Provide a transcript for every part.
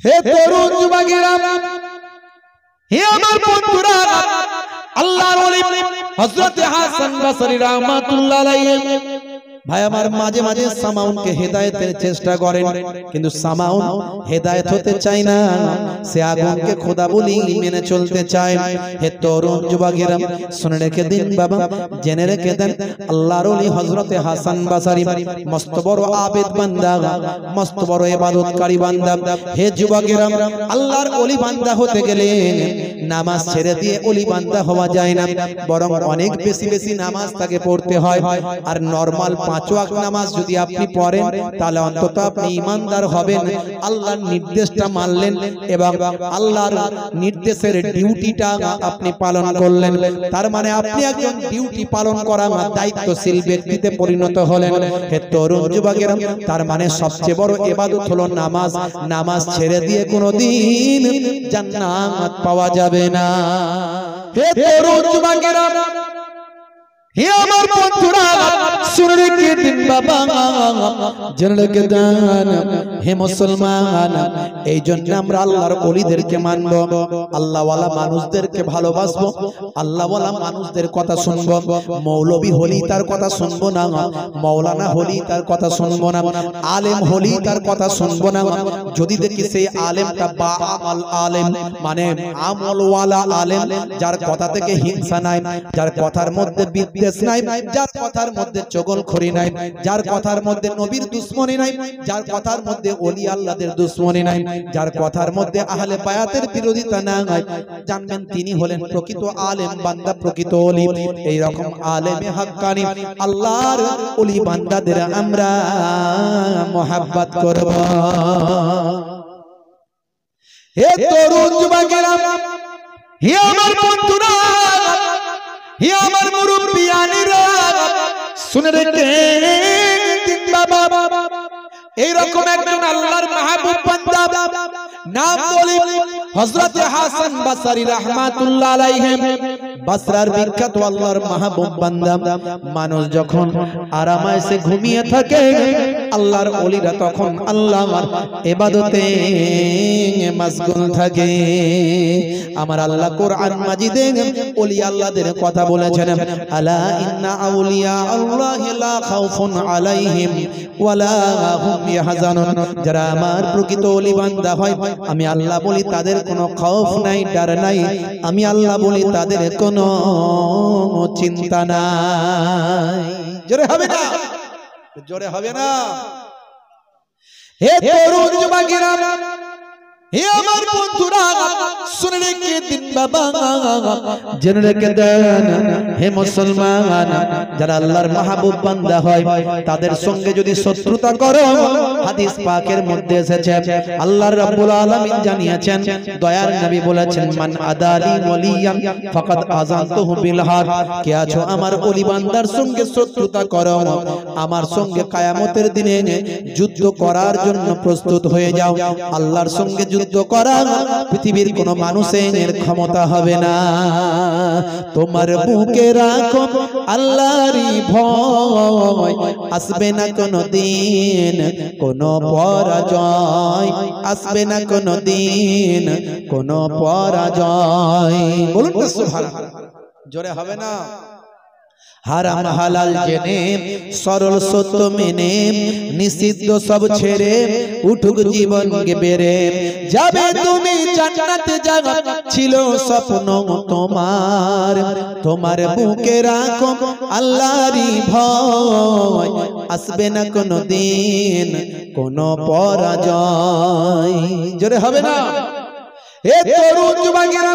হে তরুণ যুবকেরা, হে আমার বন্ধুরা, আল্লাহর ওলি হযরত হাসান বসরি রাহমাতুল্লাহ আলাইহি ভাই আমার মাঝে মাঝে সামাউনকে হেদায়েতের চেষ্টা করেন, কিন্তু সামাউন হেদায়েত হতে চায় না, সে আগুনকে খোদা বলি মেনে চলতে চায়। হে তরুণ যুবকেরা, শুনে রেখে দিন বাবা, জেনে রেখে দেন, আল্লাহর ওলি হযরত হাসান বসরি মস্ত বড় আবেদ বান্দা, মস্ত বড় ইবাদতকারী বান্দা। হে যুবকেরা, আল্লাহর ওলি বান্দা হতে গেলে নামাজ ছেড়ে দিয়ে ওলি বান্দা হওয়া যায় না, বরং অনেক বেশি বেশি নামাজ তাকে পড়তে হয়। আর নরমাল 5 ওয়াক্ত নামাজ যদি আপনি পড়েন, তাহলে অন্তত আপনি ঈমানদার হবেন, আল্লাহর নির্দেশটা মানলেন এবং আল্লাহর নির্দেশের ডিউটিটা আপনি পালন করলেন। তার মানে আপনি একজন ডিউটি পালন করা দায়িত্বশীল ব্যক্তিতে পরিণত হলেন। হে তরুণ যুবকেরা, তার মানে সবচেয়ে বড় ইবাদত হলো নামাজ। নামাজ ছেড়ে দিয়ে কোনোদিন জান্নাত পাওয়া যাবে না। হে তরুণ যুবকেরা, হে আমার বন্ধুরা, শুনে রেখে দিন বাবা, জেনে রেখে দেন, হে মুসলমান, এই জন্য আমরা আল্লাহর ওলিদেরকে মানব, আল্লাহওয়ালা মানুষদেরকে ভালোবাসবো, আল্লাহওয়ালা মানুষদের কথা শুনবো। মৌলবী হলি তার কথা শুনবো না, মাওলানা হলি তার কথা শুনবো না, আলেম হলি তার কথা শুনবো না। যদি দেখি সেই আলেমটা বা আমল আলেম, মানে আমলওয়ালা আলেম, যার কথা থেকে হিংসা নাই, যার কথার মধ্যে বিদ্বেষ নাই, যার কথার মধ্যে চগলখড়ি নাই, যার কথার মধ্যে নবীর দুশমনি নাই, যার কথার মধ্যে ওলি আল্লাহদের দুশমনি নাই, যার কথার মধ্যে আহলে বায়াতের বিরোধিতা নাই, জানবেন তিনি হলেন প্রকৃত আলেম বান্দা, প্রকৃত ওলি। এই রকম আলেমে হাক্কানি আল্লাহর ওলি বান্দাদের আমরা মোহাব্বত করব। হে তরুণ যুবকেরা, হে আমার বন্ধুরা, হে আমার মুরব্বিয়ানেরা, শুনে রেখে দিন বাবা, এইরকম একজন আল্লাহর মাহবুব বান্দা, নাম বলি হযরত হাসান বসরি রাহমাতুল্লাহ আলাইহি, বসরার বিখ্যাত আল্লাহর মাহবুব বান্দা। মানুষ যখন আরামায়েশে ঘুমিয়ে থাকে, আল্লাহর ওলিরা তখন আল্লাহর ইবাদতে মশগুল থাকে। আমার আল্লাহ কোরআন মাজিদে ওলি আল্লাহদের কথা বলেছেন, আলা ইন্না আউলিয়া আল্লাহি লা খাউফুন আলাইহিম ওয়ালা হুম ইয়াহজানুন। যারা আমার প্রকৃত ওলি বান্দা হয়, আমি আল্লাহ বলি তাদের কোনো খৌফ নাই, ডর নাই, আমি আল্লাহ বলি তাদের কোনো চিন্তা নাই। জোরে হবে না, জোরে হবে না। হে তরুণ যুবকেরা, হে আমার বন্ধুরা, শুনে রেখে দিন বাবা, জেনে রেখে দেন, হে মুসলমান, যারা আল্লাহর মাহবুব বান্দা হয়, তাদের সঙ্গে যদি শত্রুতা করো, হাদিস পাকের মধ্যে এসেছে, আল্লাহ রাব্বুল আলামিন জানিয়েছেন, দয়ার নবী বলেছেন, মান আদালি ওয়ালিয়ান ফাকাদ আযানতুহু বিল হার। কে আছো আমার ওলি বান্দার সঙ্গে শত্রুতা করো, আমার সঙ্গে কিয়ামতের দিনে যুদ্ধ করার জন্য প্রস্তুত হয়ে যাও। আল্লাহর সঙ্গে যুদ্ধ করা পৃথিবীর কোন মানুষের ক্ষমতা হবে না। তোমার বুকে রাখো আল্লাহরই ভয়, আসবে না কোনো দিন কোনো পরাজয়, আসবে না কোনো দিন কোনো পরাজয়। বলুন না সুবহানাল্লাহ, জোরে হবে না। হারাম হালাল জেনে, সরল সত্য মেনে, নিষিদ্ধ সব ছেড়ে উঠুক জীবন কে বেড়ে যাবে তুমি জান্নাতে। জায়গা ছিল স্বপ্ন তোমার, তোমার বুকে রাখো আল্লাহরই ভয়, আসবে না কোনো দিন কোনো পরাজয়। জোরে হবে না। হে তরুণ যুবকেরা,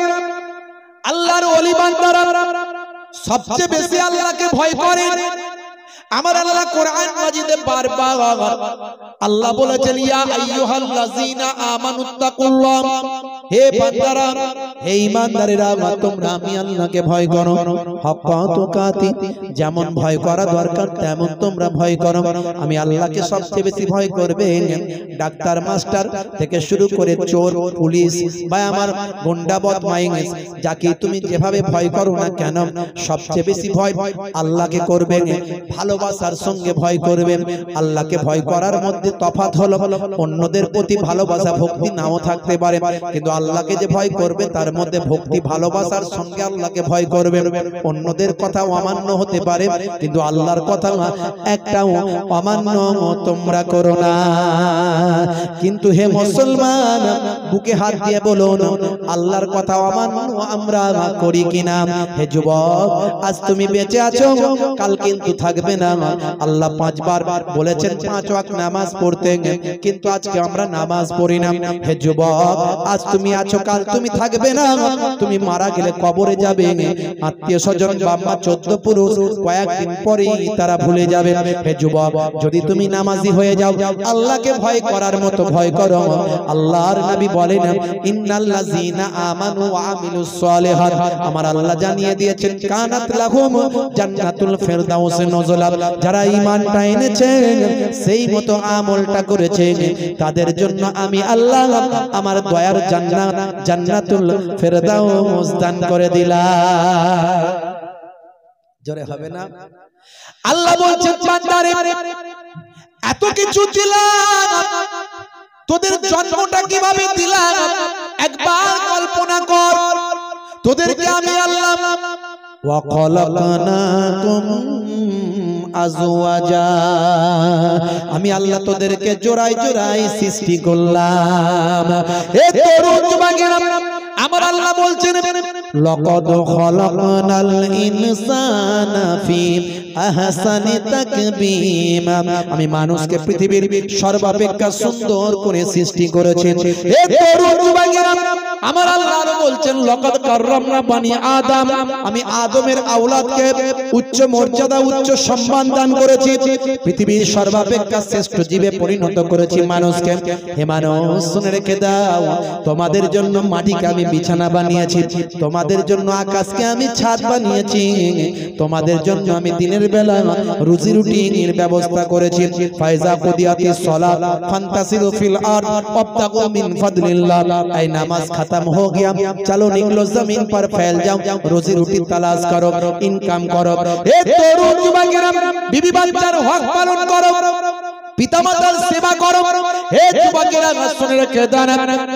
আল্লাহর ওলি বান্দারা সবচেয়ে বেশি আল্লাহকে ভয় করে। আমার আল্লাহ কোরআন মাজিদে বারবার আল্লাহ বলেছেন, ইয়া আইয়ুহাল্লাযীনা আমানুত্তাকুল্লাহ হে বান্দারা, হে ঈমানদারেরা, তোমরা আমি আল্লাহকে ভয় করো। হাক্কা তুকাতি, যেমন ভয় করা দরকার তেমন তোমরা ভয় করো। আমি আল্লাহকে সবচেয়ে বেশি ভয় করবে। ডাক্তার মাস্টার থেকে শুরু করে চোর পুলিশ বা আমার গুন্ডা বদমাইশ, যাকে তুমি যেভাবে ভয় করো না কেন, সবচেয়ে বেশি ভয় আল্লাহকে করবে। ভালোবাসার সঙ্গে ভয় করবে। আল্লাহকে ভয় করার মধ্যে তফাৎ হলো, অন্যদের প্রতি ভালোবাসা ভক্তি নাও থাকতে পারে, কিন্তু আল্লাহকে যে ভয় করবে তার মধ্যে ভক্তি ভালোবাসার সঙ্গে আল্লাহকে ভয় করবে। অন্যদের কথা অমান্য হতে পারে, কিন্তু আল্লাহর কথা একটাও অমান্য তোমরা করো না। কিন্তু হে মুসলমান, বুকে হাত দিয়ে বলুন, আল্লাহর কথা অমান্য আমরা করি কিনা? হে যুবক, আজ তুমি বেঁচে আছো, কাল কিন্তু থাকবে না। আল্লাহ 5 বার বলেছেন 5 ওয়াক্ত নামাজ পড়তে, কিন্তু আজকে আমরা নামাজ পড়ি না। হে যুবক, আজ তুমি আছো, কাল তুমি থাকবে না। তুমি মারা গেলে কবরে যাবে, আত্মীয় স্বজন বাবা 14 পুরুষ কয়েকদিন পরেই তারা ভুলে যাবে। হে যুবক, যদি তুমি নামাজি হয়ে যাও, আল্লাহকে ভয় করার মতো ভয় করো। আল্লাহর নবী বলেন, ইন্নাল্লাযীনা আমানু ওয়া আমিলুস সালিহাত, আমার আল্লাহ জানিয়ে দিয়েছেন, কানাত লাহুম জান্নাতুল ফিরদাউস নুজুলা, যারা ঈমানটা এনেছে সেই মতো আমলটা করেছে, তাদের জন্য আমি আল্লাহ আমার দয়ার জান্নাত জান্নাতুল ফিরদাউস দান করে দিলাম। জোরে হবে না? আল্লাহ বলছেন, বান্দারে এত কিছু দিলাম, তোদের জন্মটা কিভাবে দিলাম একবার কল্পনা কর। তোদেরকে আমি আল্লাহ ওয়া খলাকনাকুম আজওয়াজা, আমি আল্লাহ তোদেরকে জোড়ায় জোড়ায় সৃষ্টি করলাম। এ তরুণ যুবকেরা, আমার আল্লাহ বলছেন, লাকাদ খালাকনাল ইনসানা ফি আহসানি তাকবীম, আমি মানুষকে পৃথিবীর সর্বাপেক্ষা সুন্দর করে সৃষ্টি করেছি। এ তরুণ যুবকেরা, আমার আল্লাহ বলছেন, লাকাদ কাররামনা বানি আদম, আমি আদমের আওলাদকে উচ্চ মর্যাদা উচ্চ সম্মান দান করেছি, পৃথিবীর সর্বাপেক্ষা শ্রেষ্ঠ জীবে পরিণত করেছি মানুষকে। হে মানুষ, শুনে রেখে দাও, তোমাদের জন্য মাটিকে আমি বিছানা বানিয়েছি, তোমাদের জন্য আকাশকে আমি ছাদ বানিয়েছি, তোমাদের জন্য আমি দিনের বেলা রুজি রুটির ব্যবস্থা করেছি। ফাইজা কুদিয়াতিস সালাত ফান্তাসিরু ফিল আরদ ওয়াবতাগু মিন ফাদলিল্লাহ, এই নামাজ खत्म हो गया, चलो निकलो जमीन पर फैल जाओ, रोजी रोटी तलाश करो, इनकम करो। ए तरुण যুবকেরা, বিবি বাচ্চার হক পালন করো, পিতামাতার সেবা করো। হে যুবকেরা, শুনে রেখে দাও,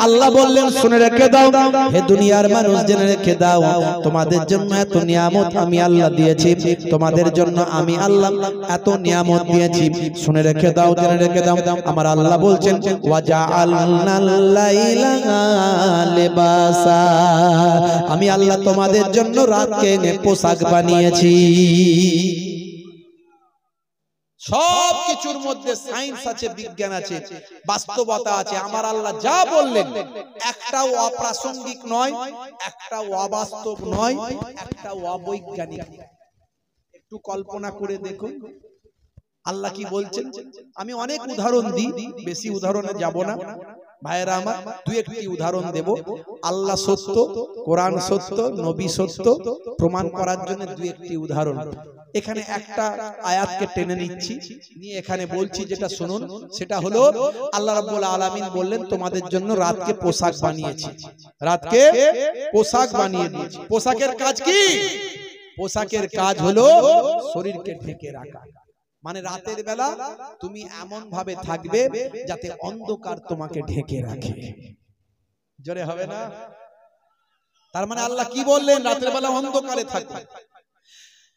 আল্লাহ বললেন শুনে রেখে দাও। হে দুনিয়ার মানুষ, জেনে রেখে দাও, তোমাদের জন্য এত নিয়ামত আমি আল্লাহ দিয়েছি, তোমাদের জন্য আমি আল্লাহ এত নিয়ামত দিয়েছি। শুনে রেখে দাও, জেনে রেখে দাও, আমার আল্লাহ বলছেন, ওয়া জাআলনাল লাইলা লিবাসা, আমি আল্লাহ তোমাদের জন্য রাতকে পোশাক বানিয়েছি। সব কিছুর মধ্যে সায়েন্স আছে, বিজ্ঞান আছে, বাস্তবতা আছে। আমার আল্লাহ যা বললেন একটাও অপ্রাসঙ্গিক নয়, একটাও অবাস্তব নয়, একটাও অবৈজ্ঞানিক। একটু কল্পনা করে দেখুন আল্লাহ কি বলছেন। আমি অনেক উদাহরণ দিই, বেশি উদাহরণে যাব না ভাইরা আমার, দুই একটি উদাহরণ দেব। আল্লাহ সত্য, কোরআন সত্য, নবী সত্য প্রমাণ করার জন্য দুই একটি উদাহরণ। এখানে একটা আয়াতকে টেনে নিচ্ছি, নিয়ে এখানে বলছি, যেটা শুনুন। সেটা হলো, আল্লাহ রাব্বুল আলামিন বললেন, তোমাদের জন্য রাতকে পোশাক বানিয়েছি, রাতকে পোশাক বানিয়ে দিয়েছি। পোশাকের কাজ কি? পোশাকের কাজ হলো শরীরকে ঢেকে রাখা। মানে রাতের বেলা তুমি এমন ভাবে থাকবে যাতে অন্ধকার তোমাকে ঢেকে রাখে। জোরে হবে না? তার মানে আল্লাহ কি বললেন? রাতের বেলা অন্ধকারে থাকবে।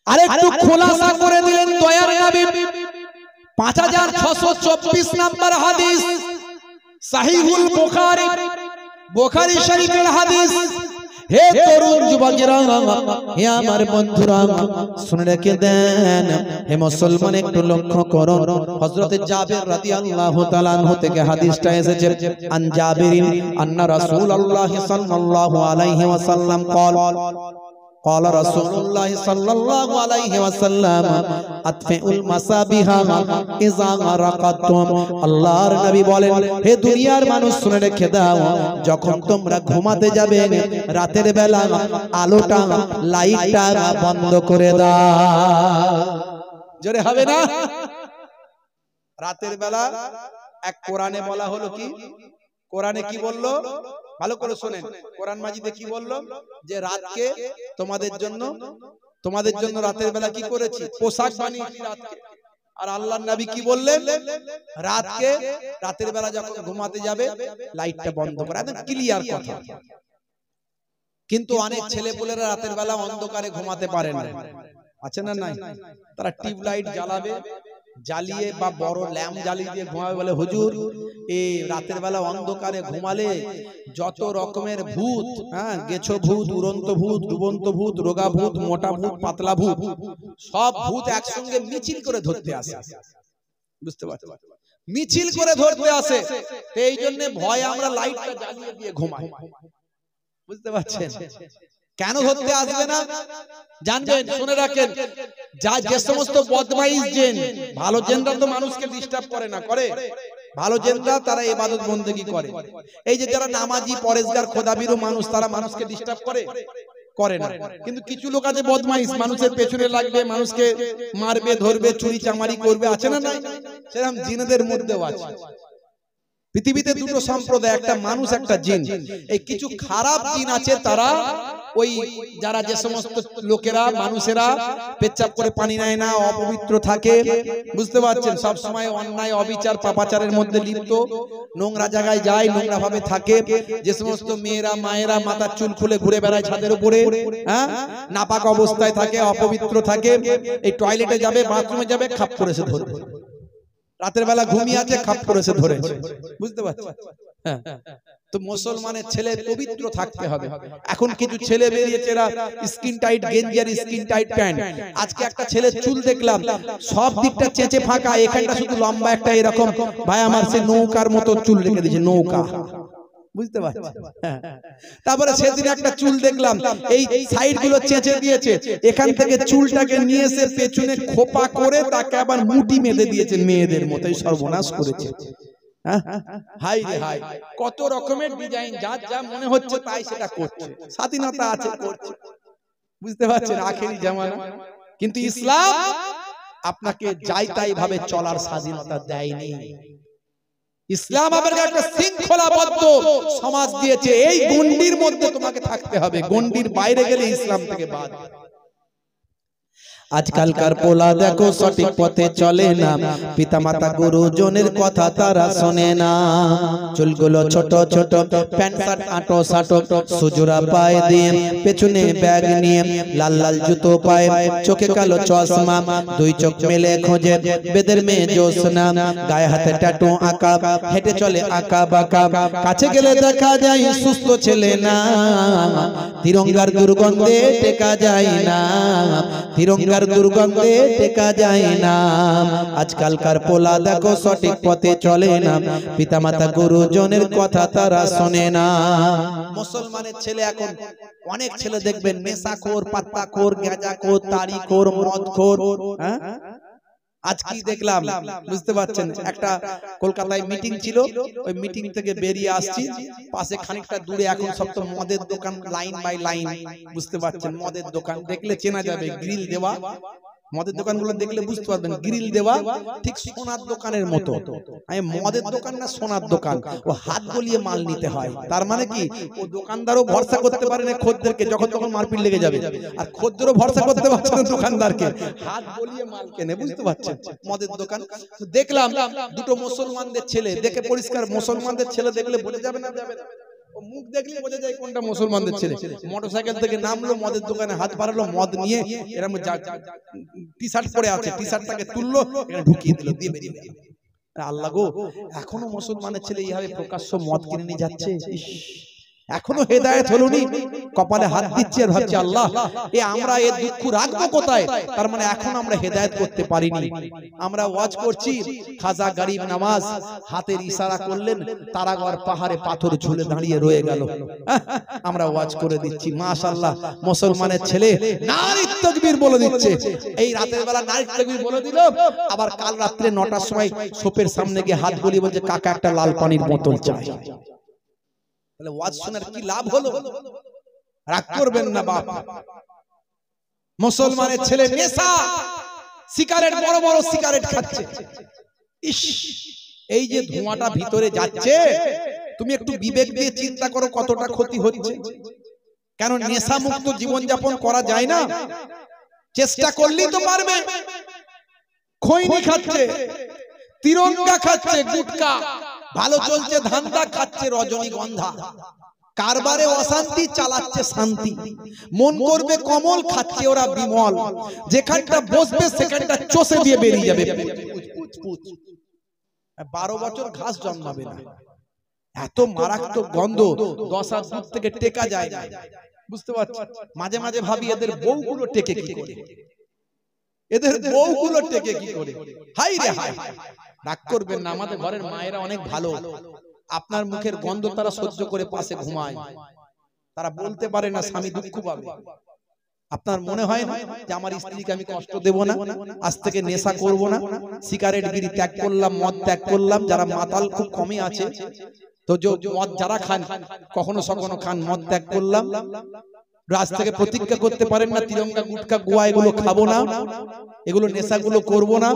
আরেকটু খোলাসা করে দিলেন দয়ার নবী। 5624 নাম্বার হাদিস, সহিহুল বুখারী, বুখারী শরীফের হাদিস। হে তরুণ যুবকেরা, হে আমার বন্ধুরা, শুনে রেখে দেন। হে মুসলমান, একটু লক্ষ্য করুন। হযরত জাবের রাদিয়াল্লাহু তাআলা আনহু থেকে হাদিসটা এসেছে, আন জাবিরিন আন্না রাসূলুল্লাহ সাল্লাল্লাহু আলাইহি ওয়াসাল্লাম قال, قال رسول الله صلى الله عليه وسلم اطفئوا المصابيح اذا رقدتم আল্লাহর নবী বলেন হে দুনিয়ার মানুষ শুনে রেখে দাও যখন তোমরা ঘুমাতে যাবে রাতের বেলা আলোটা লাইটটা বন্ধ করে দাও জোরে হবে না রাতের বেলা এক কোরআনে বলা হলো কি কোরআনে কি বললো ভালো করে শুনেন কোরআন মাজিদে কি বললো যে রাতকে তোমাদের জন্য রাতের বেলা কি করেছি পোশাক বানিয়েছি রাতকে আর আল্লাহর নবী কি বললেন রাতের বেলা যখন ঘুমাতে যাবে লাইটটা বন্ধ করে একদম ক্লিয়ার কথা কিন্তু অনেক ছেলেপুলেরা রাতের বেলা অন্ধকারে ঘুমাতে পারে না আছে না নাই তারা টিউব লাইট জ্বালাবে জ্বালিয়ে বা বড় ল্যাম্প জ্বালিয়ে দিয়ে ঘুমাবে বলে হুজুর এই রাতের বেলা অন্ধকারে ঘুমালে যত রকমের ভূত হ্যাঁ গেছো ভূত উড়ন্ত ভূত ডুবন্ত ভূত রোগা ভূত মোটা ভূত পাতলা ভূত সব ভূত একসঙ্গে মিছিল করে ধরতে আসে বুঝতে পারছো মিছিল করে ধরতে আসে এই জন্য ভয় আমরা লাইটটা জ্বালিয়ে দিয়ে ঘুমাই বুঝতে পারছেন কেন ধরতে আসবে না জানবেন শুনে রাখেন যে সমস্ত বদমাইশ জিন ভালো জিনরা তো মানুষকে ডিস্টার্ব করে না করে ভালো জিনরা তারা ইবাদত বন্দেগী করে এই যে যারা নামাজি পরেশগার খোদাবিরু মানুষ তারা মানুষকে ডিস্টার্ব করে না কিন্তু কিছু লোক আছে বদমাইশ মানুষের পেছনে লাগবে মানুষকে মারবে ধরবে চুরি চামারি করবে আছে না নাই সেরকম জিনেদের মধ্যেও আছে পৃথিবীতে দুটো সম্প্রদায় একটা মানুষ একটা জিন এই কিছু খারাপ জিন আছে তারা ওই যারা যে সমস্ত লোকেরা মানুষেরা পেচ্ছাপ করে পানি নেয় না অপবিত্র থাকে বুঝতে পারছেন সব সময় অন্যায় অবিচার পাপাচারের মধ্যে লিপ্ত নোংরা জায়গায় যায় নোংরা ভাবে থাকে যে সমস্ত মেয়েরা মায়েরা মাথার চুল খুলে ঘুরে বেড়ায় ছাদের উপরে হ্যাঁ নাপাক অবস্থায় থাকে অপবিত্র থাকে এই টয়লেটে যাবে বাথরুমে যাবে খাপ করেছে ধরবে রাতের বেলা ঘুমিয়ে আছে খাপ করেছে ধরেছে বুঝতে পারছেন হ্যাঁ তো মুসলমানের ছেলে পবিত্র থাকতে হবে এখন কিছু ছেলে বেরিয়েছে এরা স্কিন টাইট গেঞ্জি আর স্কিন টাইট প্যান্ট আজকে একটা ছেলে চুল দেখলাম সব দিকটা চেঁচে ফাঁকা এখানটা শুধু লম্বা একটা এরকম ভাই আমার সে নৌকার মতো চুল রেখে দিয়েছে নৌকা বুঝতে পারছেন তারপরে সেদিন একটা চুল দেখলাম এই সাইড গুলো চেঁচে দিয়েছে এখান থেকে চুলটাকে নিয়ে এসে পেছনে খোপা করে তাকে আবার মুটি বেঁধে দিয়েছে মেয়েদের মতোই সর্বনাশ করেছে হাই রে হাই কত রকমের ডিজাইন যা যা মনে হচ্ছে তাই সেটা করছে স্বাধীনতা আছে করছে বুঝতে পারছেন আখেরি জামানা কিন্তু ইসলাম আপনাকে যাই তাই ভাবে চলার স্বাধীনতা দেয়নি ইসলাম আপনাকে একটা শৃঙ্খলাবদ্ধ সমাজ দিয়েছে এই গণ্ডির মধ্যে তোমাকে থাকতে হবে গণ্ডির বাইরে গেলে ইসলাম থেকে বাদ আজকালকার পোলা দেখো সঠিক পথে চলে না পিতামাতা গুরুজনের কথা তারা শোনে না চুলগুলো ছোট ছোট প্যান্ট শার্ট আটো সাটো সুজুরা পায়ে দিয়ে পেছনে ব্যাগ নিয়ে লাল লাল জুতো পায়ে চোখে কালো চশমা দুই চোখ মেলে খোঁজে বেদের মেয়ে জোসনা গায়ে হাতে ট্যাটু আঁকা হেঁটে চলে আঁকা বাঁকা কাছে গেলে দেখা যায় সুস্থ ছেলে না তিরঙ্গার দুর্গন্ধে টেকা যায় না তিরঙ্গার দুর্গন্ধে টেকা যায় না আজকালকার পোলা দেখো সঠিক পথে চলে না পিতামাতা গুরুজনের কথা তারা শোনে না মুসলমানের ছেলে এখন অনেক ছেলে দেখবেন নেশাখোর পাত্তাখোর গাঁজাখোর তাড়িখোর মদখোর হ্যাঁ আজ কি দেখলাম বুঝতে পারছেন একটা কলকাতায় মিটিং ছিল ওই মিটিং থেকে বেরিয়ে আসছি পাশে খানিকটা দূরে এখন সব তো মদের দোকান লাইন বাই লাইন বুঝতে পারছেন মদের দোকান দেখলে চেনা যাবে গ্রিল দেওয়া মদের দোকানগুলো দেখলে বুঝতে পারবেন গ্রিল দেওয়া ঠিক সোনার দোকানের মতো আমি মদের দোকান না সোনার দোকান ও হাত গলিয়ে মাল নিতে হয় তার মানে কি ও দোকানদারও ভরসা করতে পারে না খদ্দেরকে যখন তখন মারপিট লেগে যাবে আর খদ্দেরও ভরসা করতে পারছে না দোকানদারকে হাত গলিয়ে মাল কেনে বুঝতে পারছেন মদের দোকান দেখলাম দুটো মুসলমানদের ছেলে দেখে পরিষ্কার মুসলমানদের ছেলে দেখলে বোঝা যাবে না যাবে না ও মুখ দেখলে বোঝা যায় কোনটা মুসলমানদের ছেলে মোটরসাইকেল থেকে নামলো মদের দোকানে হাত বাড়ালো মদ নিয়ে এরকম টি শার্ট পরে আছে টি শার্টটাকে তুললো এখানে ঢুকিয়ে দিল দিয়ে বেরিয়ে গেল আল্লাহ গো এখনো মুসলমানের ছেলে এইভাবে প্রকাশ্য মদ কিনে নিয়ে যাচ্ছে এখনো হেদায়েত হলোনি, কপালে হাত দিচ্ছি আর ভাবছি আল্লাহ আমরা এর দুঃখ রাখবো কোথায়। তার মানে এখন আমরা হেদায়েত করতে পারিনি। আমরা ওয়াজ করছি, খাজা গরিব নামাজ হাতের ইশারা করলেন, তারাগড় পাহাড়ে পাথর ঝুলে দাঁড়িয়ে রয়ে গেল। আমরা ওয়াজ করে দিচ্ছি, মাশাআল্লাহ মুসলমানের ছেলে নারী তাকবীর বলে দিচ্ছে। এই রাতের বেলা নারী তাকবীর বলে দিল, আবার কাল রাত্রে 9টার সময় সোপের সামনে গিয়ে হাত বলিয়ে বলছে কাকা একটা লাল পানির বোতল চাই। তাহলে ওয়াজ শোনার কি লাভ হলো? রাগ করবেন না বাপ। মুসলমানের ছেলে নেশা, সিগারেট, বড় বড় সিগারেট খাচ্ছে। ইস, এই যে ধোঁয়াটা ভিতরে যাচ্ছে, তুমি একটু বিবেক দিয়ে চিন্তা করো কতটা ক্ষতি হচ্ছে। কেন নেশা মুক্ত জীবন যাপন করা যায় না? চেষ্টা করলেই তো পারবে। খৈনি খাচ্ছে, তিরঙ্গা খাচ্ছে, গুটকা, ভালো চলছে ধান্দা, খাচ্ছে রজনীগন্ধা, কারবারে অশান্তি, চালাচ্ছে শান্তি। মন করবে কমল, খাচ্ছে ওরা বিমল। যেখানটা বসবে সেখানটা চষে দিয়ে বেরিয়ে যাবে। 12 বছর ঘাস জন্মাবে না, এত মারাত্মক গন্ধ 10 হাত দূর থেকে টেকা যায় না। বুঝতে পারছি? মাঝে মাঝে ভাবি এদের বউগুলো টেকে কি করে, এদের বউগুলো টেকে কি করে। হাই রে হাই, রাগ করবেন না, আমাদের ঘরের মায়েরা অনেক ভালো। আপনার মুখের গন্ধ তারা সহ্য করে পাশে ঘুমায়, তারা বলতে পারে না স্বামী দুঃখ পাবে। আপনার মনে হয় না যে আমার স্ত্রীকে আমি কষ্ট দেব না, আজ থেকে নেশা করব না, সিগারেট বিড়ি ত্যাগ করলাম, মদ ত্যাগ করলাম। যারা মাতাল খুব কমই আছে, তো মদ যারা খান, কখনো সখনো খান, মদ ত্যাগ করলাম। রাজ থেকে প্রতিজ্ঞা করতে পারেন না তিরঙ্গা, গুটকা, গোয়া এগুলো খাবো না, এগুলো নেশাগুলো করব না।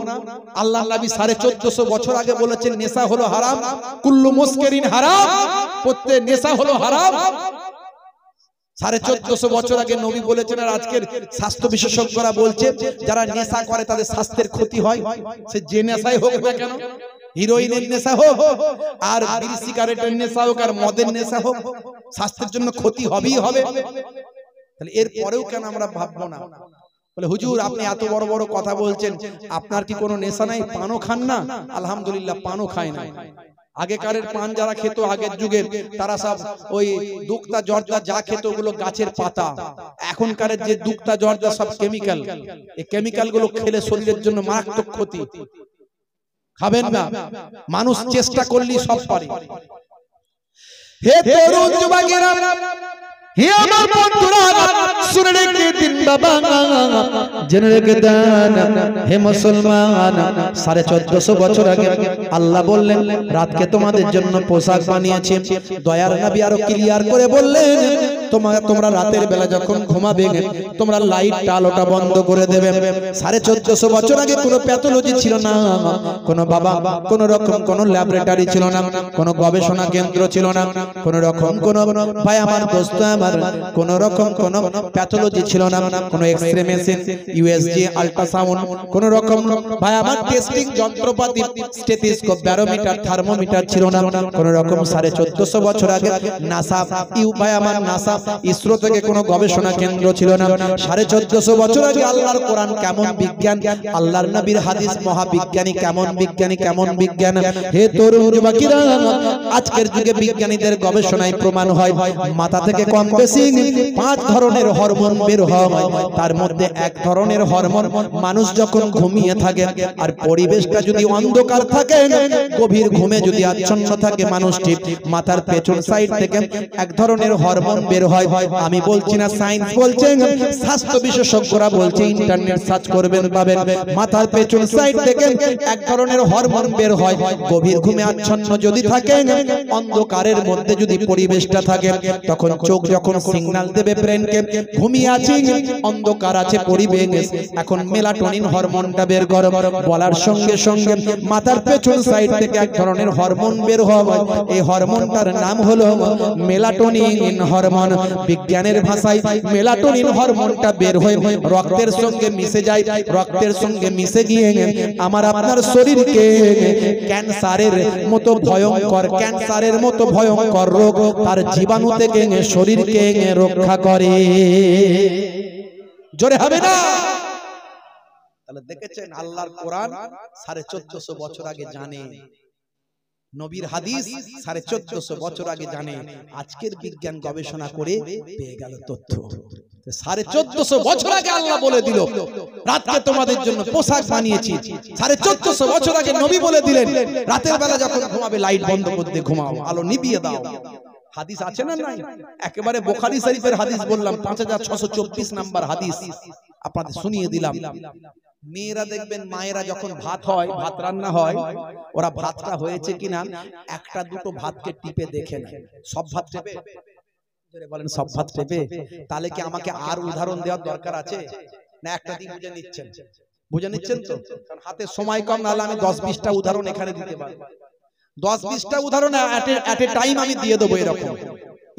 আল্লাহ নবী 1450 বছর আগে বলেছেন নেশা হলো হারাম, কুল্লু মুসকিরিন হারাম, প্রত্যেক নেশা হলো হারাম। 1450 বছর আগে নবী বলেছেন। আর আজকের স্বাস্থ্য বিশেষজ্ঞরা বলছে যারা নেশা করে তাদের স্বাস্থ্যের ক্ষতি হয়। সে যে নেশাই হোক না কেন, হিরোইনের নেশা হোক, আর বিড়ি সিগারেটের নেশা হোক, আর মদের নেশা হোক, স্বাস্থ্যের জন্য ক্ষতি হবেই হবে। তাহলে এর পরেও কেন আমরা ভাববো না? বলে হুজুর আপনি এত বড় বড় কথা বলছেন, আপনার কি কোনো নেশা নাই? পানও খান না? আলহামদুলিল্লাহ, পানও খায় না। আগেকারের পান যারা খেত আগের যুগের, তারা সব ওই দুক্তা জর্দা যা খেত ওগুলো গাছের পাতা। এখনকারের যে দুক্তা জর্দা সব কেমিক্যাল। এই কেমিক্যাল গুলো খেলে শরীরের জন্য মারাত্মক ক্ষতি। খাবেন না। মানুষ চেষ্টা করলেই সব পারে। হে তরুণ যুবকেরা, হে আমার বন্ধুরা, শুনে রেখে দিন বাবা, জেনে রেখে দেন হে মুসলমান। 1450 বছর আগে আল্লাহ বললেন রাতকে তোমাদের জন্য পোশাক বানিয়েছি। দয়ার নবী আরো ক্লিয়ার করে বললেন তোমরা রাতের বেলা যখন ঘুমাবে তোমরা লাইটটা আলোটা বন্ধ করে দেবে। 1450 বছর আগে কোনো প্যাথোলজি ছিল না, কোনো বাবা কোন রকম কোন ল্যাবরেটরি ছিল না, কোনো গবেষণা কেন্দ্র ছিল না, কোন রকম কোন ভাই আমার দোস্ত আমার কোন রকম কোন প্যাথোলজি ছিল না, কোন এক্সরে মেশিন, ইউএসজি, আল্ট্রাসাউন্ড, কোন রকম ভাই আমার টেস্টিং যন্ত্রপাতি, স্টেথোস্কোপ, ব্যারোমিটার, থার্মোমিটার ছিল না কোন রকম। 1450 বছর আগে নাসা ভাই আমার নাসা ইসরো থেকে কোনো গবেষণা কেন্দ্র ছিল না। 1450 বছর আগে আল্লাহর কোরআন কেমন বিজ্ঞান, আল্লাহর নবীর হাদিস মহাবিজ্ঞানী কেমন বিজ্ঞানী, কেমন বিজ্ঞান। হে তরুণ যুবকেরা, আজকের যুগে বিজ্ঞানীদের গবেষণায় প্রমাণ হয় মাথা থেকে কম বেশি 5 ধরনের হরমোন বের হয়। তার মধ্যে এক ধরনের হরমোন মানুষ যখন ঘুমিয়ে থাকে আর পরিবেশটা যদি অন্ধকার থাকে, গভীর ঘুমে যদি আচ্ছন্ন থাকে মানুষটি, মাথার পেছন সাইড থেকে এক ধরনের হরমোন বের হয়। আমি বলছি না, সায়েন্স বলছে, স্বাস্থ্য বিশেষজ্ঞরা বলছে, ইন্টারনেট সার্চ করবেন পাবেন। মাথার পেছন সাইড থেকে এক ধরনের হরমোন বের হয়। গভীর ঘুমে আচ্ছন্ন যদি থাকে, অন্ধকারের মধ্যে যদি পরিবেশটা থাকে, তখন চোখ যখন সিগন্যাল দেবে ব্রেনকে ঘুমিয়ে আছি, অন্ধকার আছে পরিবেশ, এখন মেলাটোনিন হরমোনটা বের করো। বলার সঙ্গে সঙ্গে মাথার পেছন সাইড থেকে এক ধরনের হরমোন বের হয়। এই হরমোনটার নাম হলো মেলাটোনিন হরমোন। বিজ্ঞানের ভাষায় মেলাটোনিন হরমোনটা বের হয়ে রক্তের সঙ্গে মিশে যায়। রক্তের সঙ্গে মিশে গিয়ে আমার আপনার শরীরকে ক্যান্সারের মতো ভয়ঙ্কর রোগ তার জীবাণু থেকে শরীরকে রক্ষা করে। জোরে হবে না? তাহলে দেখেছেন আল্লাহর কোরআন 1450 বছর আগে জানে। নবীর হাদিস 1450 বছর আগে জানে, আজকের বিজ্ঞান গবেষণা করে পেয়ে গেল তথ্য। 1450 বছর আগে আল্লাহ বলে দিল রাতকে তোমাদের জন্য পোশাক বানিয়েছি। 1450 বছর আগে নবী বলে দিলেন রাতের বেলা যখন ঘুমাবে লাইট বন্ধ করতে ঘুমাও, আলো নিভিয়ে দাও। হাদিস আছে না নাই? একেবারে বুখারী শরীফের হাদিস বললাম, 5624 নাম্বার হাদিস আপনাদের শুনিয়ে দিলাম। মেয়েরা দেখবেন, মায়েরা যখন ভাত হয়, ভাত রান্না হয়, ওরা ভাতটা হয়েছে কিনা একটা দুটো ভাতকে টিপে দেখে না। সব ভাত টিপে বলেন, সব ভাত টিপে? তাহলে কি আমাকে আর উদাহরণ দেওয়ার দরকার আছে না? একটা দিন বুঝে নিচ্ছেন, বুঝে নিচ্ছেন তো? কারণ হাতে সময় কম, নাহলে আমি 10-20টা উদাহরণ এখানে দিতে পারবো। 10-20টা উদাহরণ এট এ টাইম আমি দিয়ে দেবো এরকম,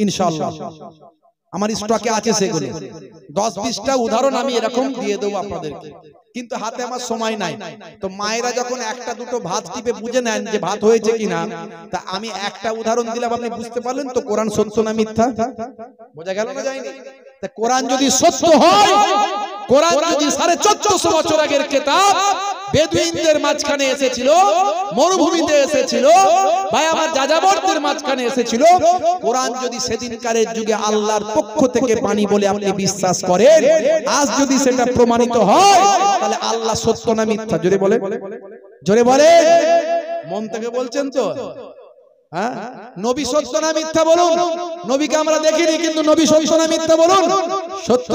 ইনশাআল্লাহ। আমার স্টকে আছে সেগুলো। 10-20টা উদাহরণ আমি এরকম দিয়ে দেবো আপনাদেরকে, কিন্তু হাতে আমার সময় নাই। তো মায়েরা যখন একটা দুটো ভাত টিপে বুঝে নেন যে ভাত হয়েছে কিনা, তা আমি একটা উদাহরণ দিলাম, আপনি বুঝতে পারলেন তো কোরআন সত্য না মিথ্যা? বোঝা গেল না যায়নি? তা কোরআন যদি সত্য হয়, কোরআন যদি 1450 বছর আগের কিতাব, বেদুইনদের মাঝখানে এসেছিল, মরুভূমিতে এসেছিল, ভাই আমার যাযাবরদের মাঝখানে এসেছিল, কোরআন যদি সেদিনকারের যুগে আল্লাহর পক্ষ থেকে বাণী বলে আপনি বিশ্বাস করেন, আজ যদি সেটা প্রমাণিত হয়, তাহলে আল্লাহ সত্য না মিথ্যা? জোরে বলে, জোরে বলে, মন থেকে বলছেন তো? হ্যাঁ, নবী সত্য না মিথ্যা বলুন? নবীকে আমরা দেখিনি, কিন্তু নবী সত্য না মিথ্যা বলুন? সত্য।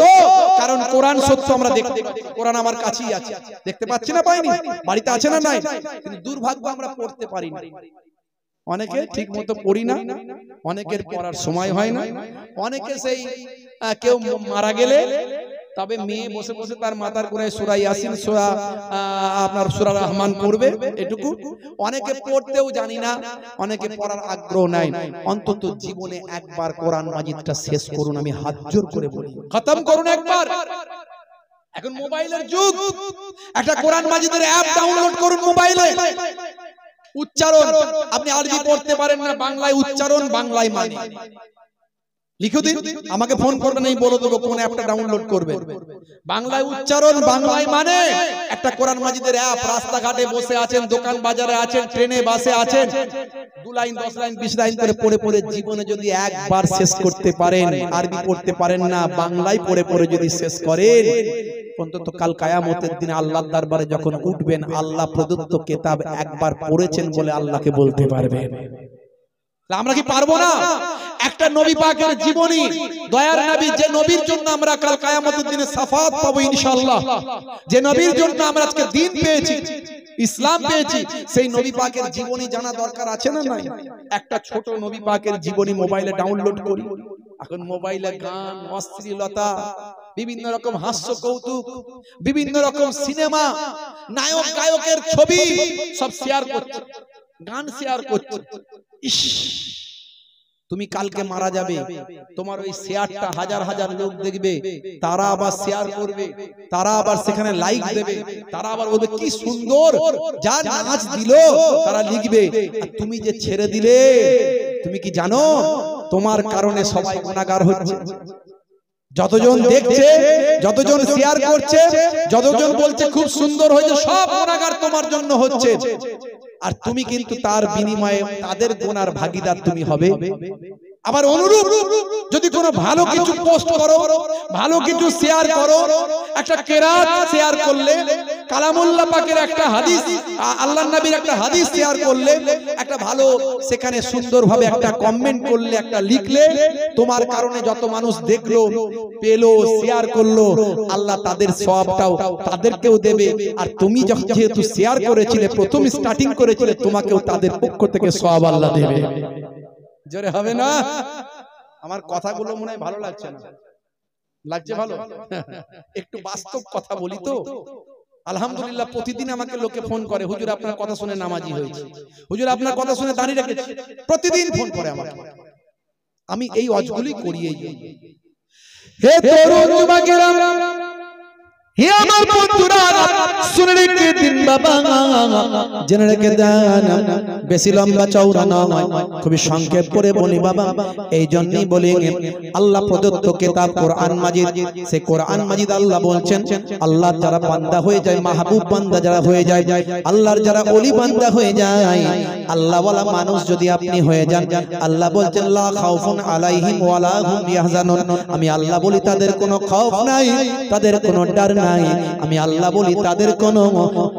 কারণ কোরআন সত্য, আমরা দেখতে পাচ্ছি, কোরআন আমার কাছেই আছে। দেখতে পাচ্ছি না, পাইনি? বাড়িতে আছে না নাই? কিন্তু দুর্ভাগ্য আমরা পড়তে পারি না। অনেকে ঠিক মতো পড়ি না, অনেকের পড়ার সময় হয় না, অনেকে সেই কেউ মারা গেলে তবে মেয়ে বসে বসে তার মাথার গোড়ায় সূরা ইয়াসিন, সূরা আপনার সূরা রহমান পড়বে, এটুকু। অনেকে পড়তেও জানি না, অনেকে পড়ার আগ্রহ নাই। অন্তত জীবনে একবার কোরআন মাজিদটা শেষ করুন, আমি হাত জোর করে বলি, খতম করুন একবার। এখন মোবাইলের যুগ, একটা কোরআন মাজিদের অ্যাপ ডাউনলোড করুন মোবাইলে। উচ্চারণ আপনি আরবি পড়তে পারেন না, বাংলায় উচ্চারণ, বাংলায় মানে লিখে দিন, আমাকে ফোন করবেন, আমি বলে দেবো কোন অ্যাপটা ডাউনলোড করবেন। বাংলায় উচ্চারণ, বাংলায় মানে একটা কোরআন মাজিদের অ্যাপ। রাস্তাঘাটে বসে আছেন, দোকান বাজারে আছেন, ট্রেনে বাসে আছেন, 2 লাইন 10 লাইন 20 লাইন করে পড়ে পড়ে জীবনে যদি একবার শেষ করতে পারেন, আরবি পড়তে পারেন না, বাংলায় পড়ে পড়ে যদি শেষ করেন, অন্তত কাল কিয়ামতের দিনে আল্লাহর দরবারে যখন উঠবেন, আল্লাহ প্রদত্ত কিতাব একবার পড়েছেন বলে আল্লাহকে বলতে পারবেন। আমরা কি পারবো না? একটা নবী পাকের জীবনী, দয়ার নবী, যে নবীর জন্য আমরা কাল কিয়ামতের দিনে শাফাত পাবো ইনশাআল্লাহ, যে নবীর জন্য আমরা আজকে দিন পেয়েছি, ইসলাম পেয়েছি, সেই নবী পাকের জীবনী জানা দরকার আছে না নাই? একটা ছোট নবী পাকের জীবনী মোবাইলে ডাউনলোড করি। এখন মোবাইলে গান, অশ্লীলতা, বিভিন্ন রকম হাস্য কৌতুক, বিভিন্ন রকম সিনেমা, নায়ক গায়কের ছবি সব শেয়ার করছে, গান শেয়ার করছে। ইস, তুমি কালকে মারা যাবে, তোমার ওই শেয়ারটা হাজার হাজার লোক দেখবে, তারা আবার শেয়ার করবে, তারা আবার সেখানে লাইক দেবে, তারা আবার বলবে কি সুন্দর, যা নাচ দিল, তারা লিখবে। আর তুমি যে ছেড়ে দিলে, তুমি কি জানো তোমার কারণে সবাই গুনাহগার হচ্ছে? যতজন দেখছে, যতজন শেয়ার করছে, যতজন বলছে খুব সুন্দর হয়েছে, সব গুনাহগার তোমার জন্য হচ্ছে। আর তুমি কিন্তু তার বিনিময়ে তাদের গুনার ভাগীদার তুমি হবে। আবার অনুরূপ যদি কোনো ভালো কিছু পোস্ট করো, ভালো কিছু শেয়ার করো, একটা কেরাত শেয়ার করলে, কালামুল্লাহ পাকের একটা হাদিস, আল্লাহর নবীর একটা হাদিস শেয়ার করলে, একটা ভালো সেখানে সুন্দরভাবে একটা কমেন্ট করলে, একটা লিখলে, তোমার কারণে যত মানুষ দেখলো, পেলো, শেয়ার করলো, আল্লাহ তাদের সওয়াবটাও তাদেরকেও দেবে। আর তুমি যেহেতু শেয়ার করেছিলে, প্রথম স্টার্টিং করেছিলে, তোমাকেও তাদের পক্ষ থেকে সওয়াব আল্লাহ দেবে। জোরে হবে না? আমার কথাগুলো মনে হয় ভালো লাগছে না? লাগছে ভালো? একটু বাস্তব কথা বলি তো। আলহামদুলিল্লাহ প্রতিদিন আমাকে লোকে ফোন করে, হুজুর আপনার কথা শুনে নামাজি হয়েছে, হুজুর আপনার কথা শুনে দাঁড়িয়ে রেখেছি, প্রতিদিন ফোন করে আমাকে। আমি এই ওয়াজগুলি করিয়েই যাই। হে তরুণ যুবকেরা, হে আমার বন্ধুরা শুনে রেখে দিন বাবা, জেনে রেখে দেন, বেশি লম্বা চওড়া নয়, খুবই সংক্ষেপ করে বলি বাবা। এই জন্যই বলি আল্লাহ প্রদত্ত কিতাব কোরআন মাজিদ, সে কোরআন মাজিদ আল্লাহ বলছেন আল্লাহর যারা বান্দা হয়ে যায়, মাহবুব বান্দা যারা হয়ে যায়, আল্লাহর যারা ওলি বান্দা হয়ে যায়, আল্লাহ ওয়ালা মানুষ যদি আপনি হয়ে যান, আল্লাহ বলছেন লা খাউফুন আলাইহিম ওয়ালা হুম ইয়াহজানুন, আমি আল্লাহ বলি তাদের কোনো খৌফ নাই, তাদের কোনো ডর নাই, আমি আল্লাহ বলি তাদের কোনো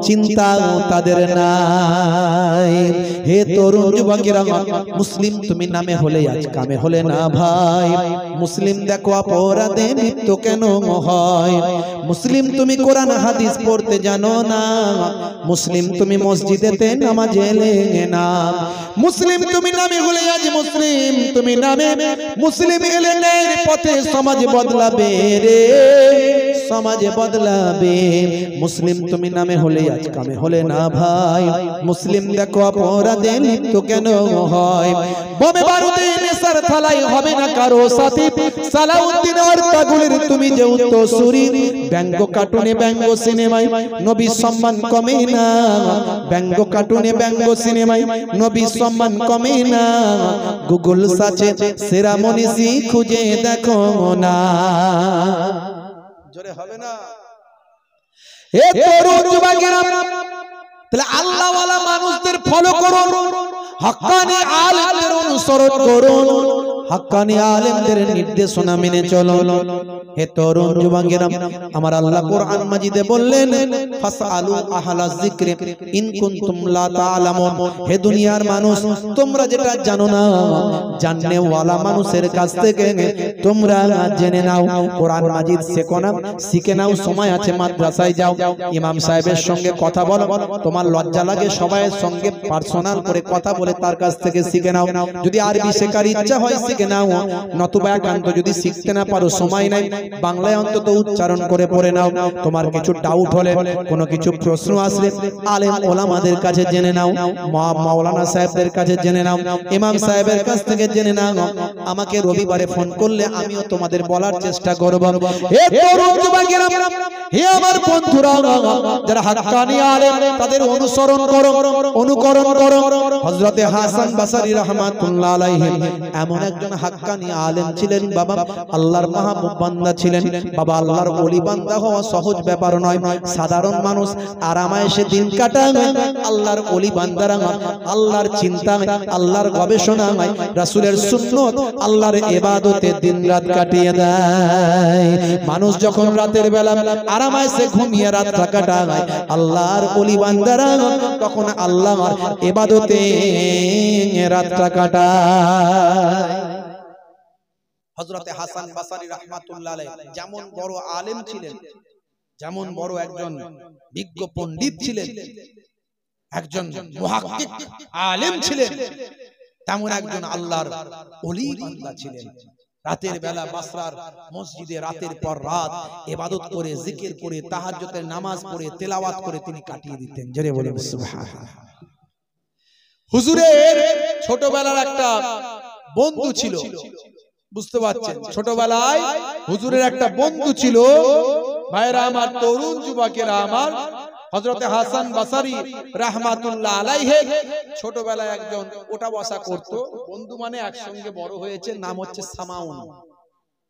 চিন্তা তাদের নাই। হে তরুণ যুবকেরা, মুসলিম তুমি নামে হলে আজ কামে হলে না ভাই। মুসলিম দেখো অপরাধে মৃত্যু কেন হয়, মুসলিম তুমি কোরআন হাদিস পড়তে জানো না, মুসলিম তুমি মসজিদেতে নামাজ এলে না, মুসলিম তুমি নামে হলে আজ মুসলিম তুমি নামে, মুসলিম এলে ন্যায়ের পথে সমাজ বদলাবে রে, সমাজে বদলাবে। মুসলিম তুমি নামে হলে আজ কামে হলে না ভাই। মুসলিম দেখো অপরাধে লিপ্ত কেন হয়, বোমে বারুদে নেশার থালাই হবে না কারো সাথী, সালাউদ্দিন আর পাগলের তুমি যে উত্তরসূরি, ব্যঙ্গ কার্টুনে ব্যঙ্গ সিনেমায় নবী সম্মান কমে না, ব্যঙ্গ কার্টুনে ব্যঙ্গ সিনেমায় নবী সম্মান কমে না, গুগল সার্চে সেরা মনীষী খুঁজে দেখো না। জোরে হবে না? এ তরুণ যুবকেরা, তাহলে আল্লাহ ওয়ালা মানুষদের ফলো করুন, হক্কানি আলেমদের অনুসরণ করুন, হক্কানি আলেমদের নির্দেশনা মেনে চলুন। হে তরুণ যুবকেরা, আমার আল্লাহ কোরআন মাজিদে বললেন ফাসআলু আহলা যিকরি ইন কুনতুম লা তা'লামুন, হে দুনিয়ার মানুষ তোমরা যেটা জানো না, জাননে ওয়ালা মানুষের কাছ থেকে তোমরা জেনে নাও। কোরআন মাজিদ শেখো না, শিখে নাও, সময় আছে মাদ্রাসায় যাও, ইমাম সাহেবের সঙ্গে কথা বলো, তোমার লজ্জা লাগে সবাইয়ের সঙ্গে পার্সোনাল করে কথা বলে তার কাছ থেকে শিখে নাও। যদি আরবি শেখার ইচ্ছা হয় শিখে নাও, নতুবা একান্ত যদি শিখতে না পারো, সময় নাই, বাংলায় অন্তত উচ্চারণ করে পড়ে নাও। তোমার কিছু ডাউট হলে, কোনো কিছু প্রশ্ন আসলে আলেম ওলামাদের কাছে জেনে নাও, মাওলানা সাহেবদের কাছে জেনে নাও, ইমাম সাহেবের কাছ থেকে জেনে নাও। আমাকে রবিবারে ফোন করলে আমিও তোমাদের বলার চেষ্টা করব। হে তরুণ যুবকেরা, হে আমার বন্ধুরা, যারা হক্কানি আলেম তাদের অনুসরণ করো, অনুকরণ করো। হযরতে হাসান বসরি রাহমাতুল্লাহ আলাইহি এমন একজন হক্কানি আলেম ছিলেন বাবা, আল্লাহর মাহবুব বান্দা ছিলেন বাবা। আল্লাহর ওলি বান্দা হওয়া সহজ ব্যাপার নয়, সাধারণ মানুষ আরামায়েশে দিন কাটায়, আল্লাহর ওলি বান্দারা আল্লাহর চিন্তায়, আল্লাহর গবেষণায়, রাসূলের সুন্নাত, আল্লাহর ইবাদতে দিন রাত কাটিয়ে দেয়। মানুষ যখন রাতের বেলা আরামায়েশে ঘুমিয়ে রাতটা কাটায়, আল্লাহর ওলি বান্দারা তখন আল্লাহর ইবাদতে রাতটা কাটায়। হযরতে হাসান বসরি রাহমাতুল্লাহ আলাইহি যেমন বড় আলেম ছিলেন, যেমন বড় একজন বিজ্ঞ পণ্ডিত ছিলেন, একজন মুহাক্কিক আলেম ছিলেন, তেমন একজন আল্লাহর ওলি বান্দা ছিলেন। রাতের বেলা বাসরার মসজিদে রাতের পর রাত ইবাদত করে, জিকির করে, তাহাজ্জুদের নামাজ পড়ে, তেলাওয়াত করে তিনি কাটিয়ে দিতেন। জোরে বলুন সুবহানাল্লাহ। হুজুরের ছোটবেলার একটা বন্ধু ছিল, বুঝতে পারছেন? ছোটবেলায় হুজুরের একটা বন্ধু ছিল। ভাইরা আমার, তরুণ যুবকেরা আমার, হযরতে হাসান বসরি রাহমাতুল্লাহ আলাইহি ছোটবেলায় একজন ওঠা বসা করত। বন্ধু মানে একসঙ্গে বড় হয়েছে, নাম হচ্ছে সামাউন।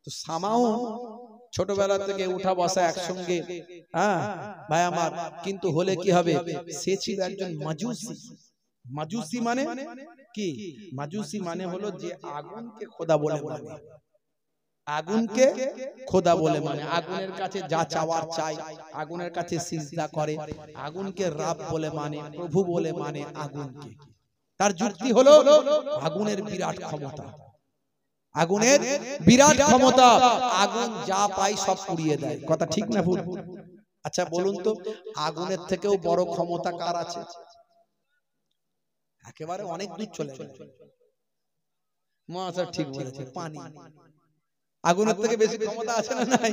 তো সামাউন ছোটবেলা থেকে উঠা বসা একসঙ্গে, হ্যাঁ ভাই আমার, কিন্তু হলে কি হবে, সে ছিল একজন মাজুসি। মাজুসি মানে কি? মাজুসি মানে হলো যে আগুনকে খোদা বলে মানে, আগুনকে খোদা বলে মানে, আগুনের কাছে যা চাওয়ার চাই, আগুনের কাছে সিজদা করে, আগুনকে রব বলে মানে, প্রভু বলে মানে আগুনকে। তার যুক্তি হলো আগুনের বিরাট ক্ষমতা, আগুনের বিরাট ক্ষমতা, আগুন যা পায় সব পুড়িয়ে দেয়। কথা ঠিক না ভুল? আচ্ছা বলুন তো, আগুনের থেকেও বড় ক্ষমতা কার আছে? একেবারে অনেক দূর চলে গেল। মহাশয় ঠিক বলেছে, পানি। আগুনের থেকে বেশি ক্ষমতা আছে না নাই?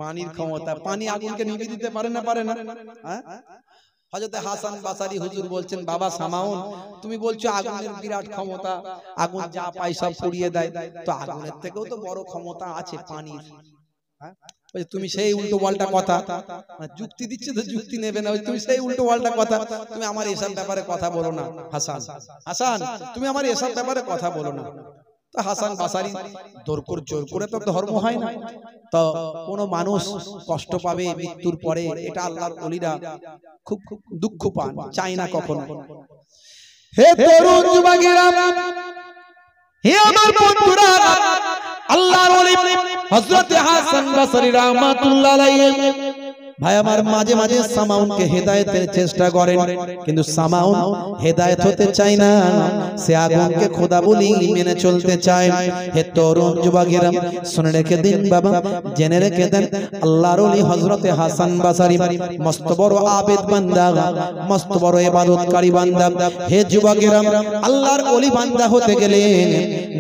পানির ক্ষমতা। পানি আগুনকে নিভিয়ে দিতে পারে না, পারে না? হ্যাঁ, হযরতে হাসান বসরি হুজুর বলছেন, বাবা সামাউন, তুমি বলছো আগুনের বিরাট ক্ষমতা, আগুন যা পায় সব পুড়িয়ে দেয়, তো আগুনের থেকেও তো বড় ক্ষমতা আছে পানির। তুমি সেই উল্টো পাল্টা কথা যুক্তি দিচ্ছে তো যুক্তি নেবে না, তুমি সেই উল্টো পাল্টা কথা, তুমি আমার এসব ব্যাপারে কথা বলো না হাসান, হাসান তুমি আমার এসব ব্যাপারে কথা বলো না। তো হাসান বাসারি জোর করে তো ধর্ম হয় না, তো কোনো মানুষ কষ্ট পাবে মৃত্যুর পরে, এটা আল্লাহর ওলিরা খুব দুঃখ পান, চাই না কখনো। হে তরুণ যুবকেরা, হে আমার বন্ধুরা, আল্লাহর ওলি হযরত হাসান বসরি রাহমাতুল্লাহ আলাইহি ভাই আমার মাঝে মাঝে সামাউনকে হেদায়েতের চেষ্টা করেন, কিন্তু সামাউন হেদায়েত হতে চায় না, সে আগুনকে খোদা বলি মেনে চলতে চায়। হে তরুণ যুবকেরা শুনে রেখে দিন বাবা, জেনে রেখে দেন, আল্লাহর ওলি হযরত হাসান বসরি মস্ত বড় আবেদ বান্দা, মস্ত বড় ইবাদতকারী বান্দা। হে যুবকেরা, আল্লাহর ওলি বান্দা হতে গেলে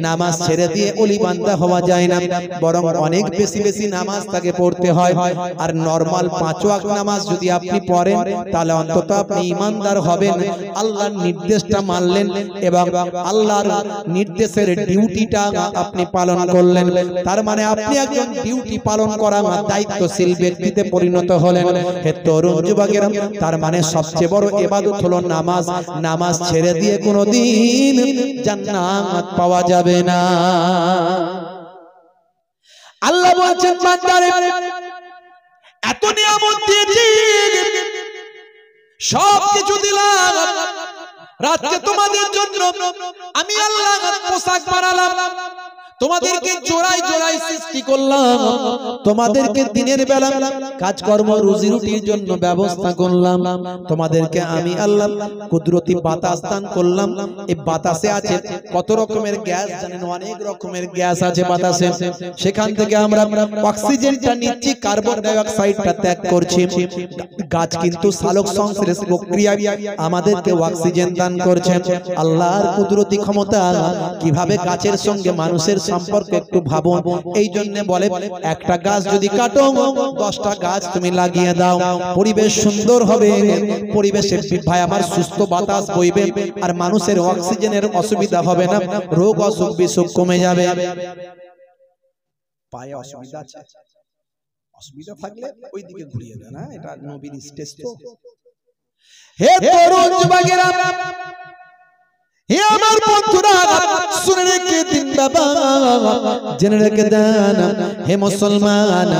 নামাজ ছেড়ে দিয়ে ওলি বান্দা হওয়া যায় না, বরং অনেক বেশি বেশি নামাজ তাকে পড়তে হয়। আর নরমাল 5 ওয়াক্ত নামাজ যদি আপনি পড়েন, তাহলে অন্তত আপনি ঈমানদার হবেন, আল্লাহর নির্দেশটা মানলেন এবং আল্লাহর নির্দেশের ডিউটিটা আপনি পালন করলেন। তার মানে আপনি একজন ডিউটি পালন করা দায়িত্বশীল ব্যক্তিতে পরিণত হলেন। হে তরুণ যুবকেরা, তার মানে সবচেয়ে বড় ইবাদত হলো নামাজ। নামাজ ছেড়ে দিয়ে কোনোদিন জান্নাত পাওয়া যাবে না। আল্লাহ বলছেন বান্দারে, এত নিয়ামত দিয়েছি, সব কিছু দিলাম, রাতে তোমাদের জন্য আমি আল্লাহ পোশাক বানালাম, তোমাদেরকে জোড়ায় জোড়ায় সৃষ্টি করলাম, তোমাদেরকে দিনের বেলা কাজকর্ম রুজি রুটির জন্য ব্যবস্থা করলাম, তোমাদেরকে আমি আল্লাহ কুদরতি বাতাস দান করলাম। এই বাতাসে আছে কত রকমের গ্যাস জানেন? অনেক রকমের গ্যাস আছে বাতাসে, সেখান থেকে আমরা অক্সিজেনটা নিচ্ছি, কার্বন ডাই অক্সাইডটা ত্যাগ করছি। গাছ কিন্তু সালোক সংশ্লেষ প্রক্রিয়ায় আমাদেরকে অক্সিজেন দান করছে। আল্লাহর কুদরতি ক্ষমতা, কিভাবে গাছের সঙ্গে মানুষের সম্পর্ক একটু ভাবুন। এই জন্য বলে, একটা গাছ যদি কাটো 10টা গাছ তুমি লাগিয়ে দাও, পরিবেশ সুন্দর হবে, পরিবেশে ভাই আমার সুস্থ বাতাস বইবে, আর মানুষের অক্সিজেনের অসুবিধা হবে না, রোগ অসুখ বিসুখ কমে যাবে। পায়ে অসুবিধা আছে, অসুবিধা থাকলে ওই দিকে ঘুরিয়ে দেন, এটা নবীর স্টেজ তো। হে তরুণ যুবকেরা, হে আমার বন্ধুরা, শুনে রেখে দিন বাবা, জেনে রেখে দেন। হে মুসলমান,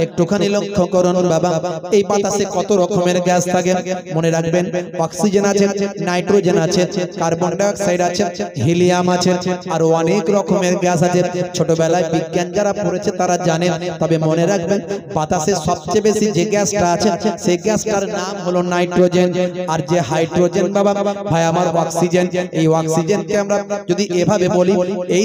একটুখানি লক্ষ্য করুন বাবা, এই বাতাসে কত রকমের গ্যাস থাকে মনে রাখবেন। অক্সিজেন আছে, নাইট্রোজেন আছে, কার্বন ডাই অক্সাইড আছে, হিলিয়াম আছে, আর অনেক রকমের গ্যাস আছে। ছোটবেলায় বিজ্ঞান যারা পড়েছে তারা জানেন, তবে মনে রাখবেন বাতাসে সবচেয়ে বেশি যে গ্যাসটা আছে সেই গ্যাসটার নাম হলো নাইট্রোজেন। আর যে হাইড্রোজেন বাবা ভাই আমার অক্সিজেন, এই অক্সিজেনকে আমরা যদি এভাবে বলি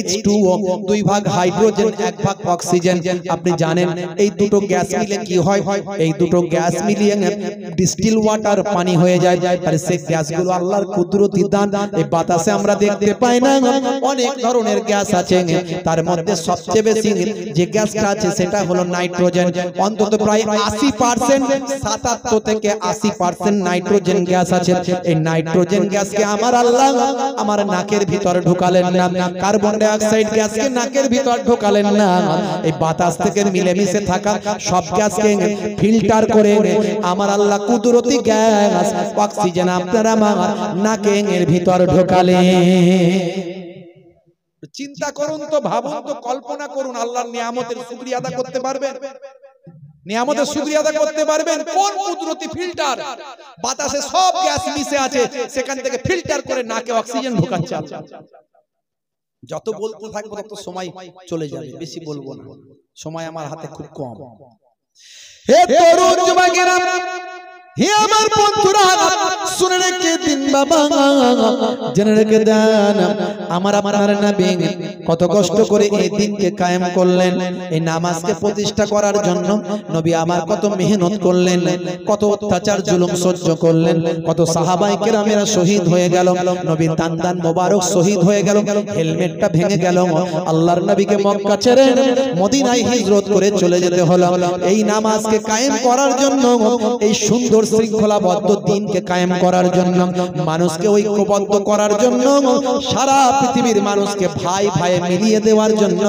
H2O, 2 ভাগ হাইড্রোজেন 1 ভাগ অক্সিজেন। আপনি জানেন এই দুটো গ্যাস মিলে কি হয়? এই দুটো গ্যাস মিলিয়ে ডিস্টিল ওয়াটার পানি হয়ে যায়। আর সেই গ্যাসগুলো আল্লাহর কুদরতি দান, এই বাতাসে আমরা দেখতে পাই না। অনেক ধরনের গ্যাস আছে, তার মধ্যে সবচেয়ে বেশি যে গ্যাসটা আছে সেটা হলো নাইট্রোজেন। অন্তত প্রায় 80%, 77 থেকে 80% নাইট্রোজেন গ্যাস আছে। এই নাইট্রোজেন গ্যাসকে আমার আল্লাহ আমার নাকের ভিতর ঢোকালেন না, কার্বন ডাই অক্সাইড গ্যাসকে নাকের ভিতর ঢোকালেন না। এই বাতাস থেকে মিলেমিশে থাকা সব গ্যাসকে ফিল্টার করে আমার আল্লাহ কুদরতি গ্যাস অক্সিজেন আপনারা আমার নাকের ভিতর ঢোকালেন। চিন্তা করুন তো, ভাবুন তো, কল্পনা করুন, আল্লাহর নিয়ামতের শুকরিয়া আদা করতে পারবেন? নিয়ামতের শুকরিয়া আদা করতে পারবেন? কোন কুদরতি ফিল্টার? বাতাসে সব গ্যাস মিশে আছে, সেখান থেকে ফিল্টার করে নাকে অক্সিজেন ঢোকাচ্ছে। যত বলতে থাকবো তত সময় চলে যাবে, বেশি বলবো না, সময় আমার হাতে খুব কম। হে তরুণ যুবকেরা, হে আমার বন্ধুরা, শুনে রেখে দিন বাবা, জেনে রেখে দেন, আমার নবী কত কষ্ট করে এই দিনকে কায়েম করলেন। এই নামাজকে প্রতিষ্ঠা করার জন্য নবী আমার কত মেহনত করলেন, কত অত্যাচার জুলুম সহ্য করলেন, কত সাহাবায়ে কেরামেরা শহীদ হয়ে গেল, নবীর দান মোবারক শহীদ হয়ে গেল, হেলমেটটা ভেঙে গেল, আল্লাহর নবীকে মক্কা ছেড়ে মদিনায় হিজরত করে চলে যেতে হলো এই নামাজকে কায়েম করার জন্য, এই সুন্দর সুন্দর শৃঙ্খলাবদ্ধ দিনকে কায়েম করার জন্য, মানুষকে ঐক্যবদ্ধ করার জন্য, সারা পৃথিবীর মানুষকে ভাই ভাই মিলিয়ে দেওয়ার জন্য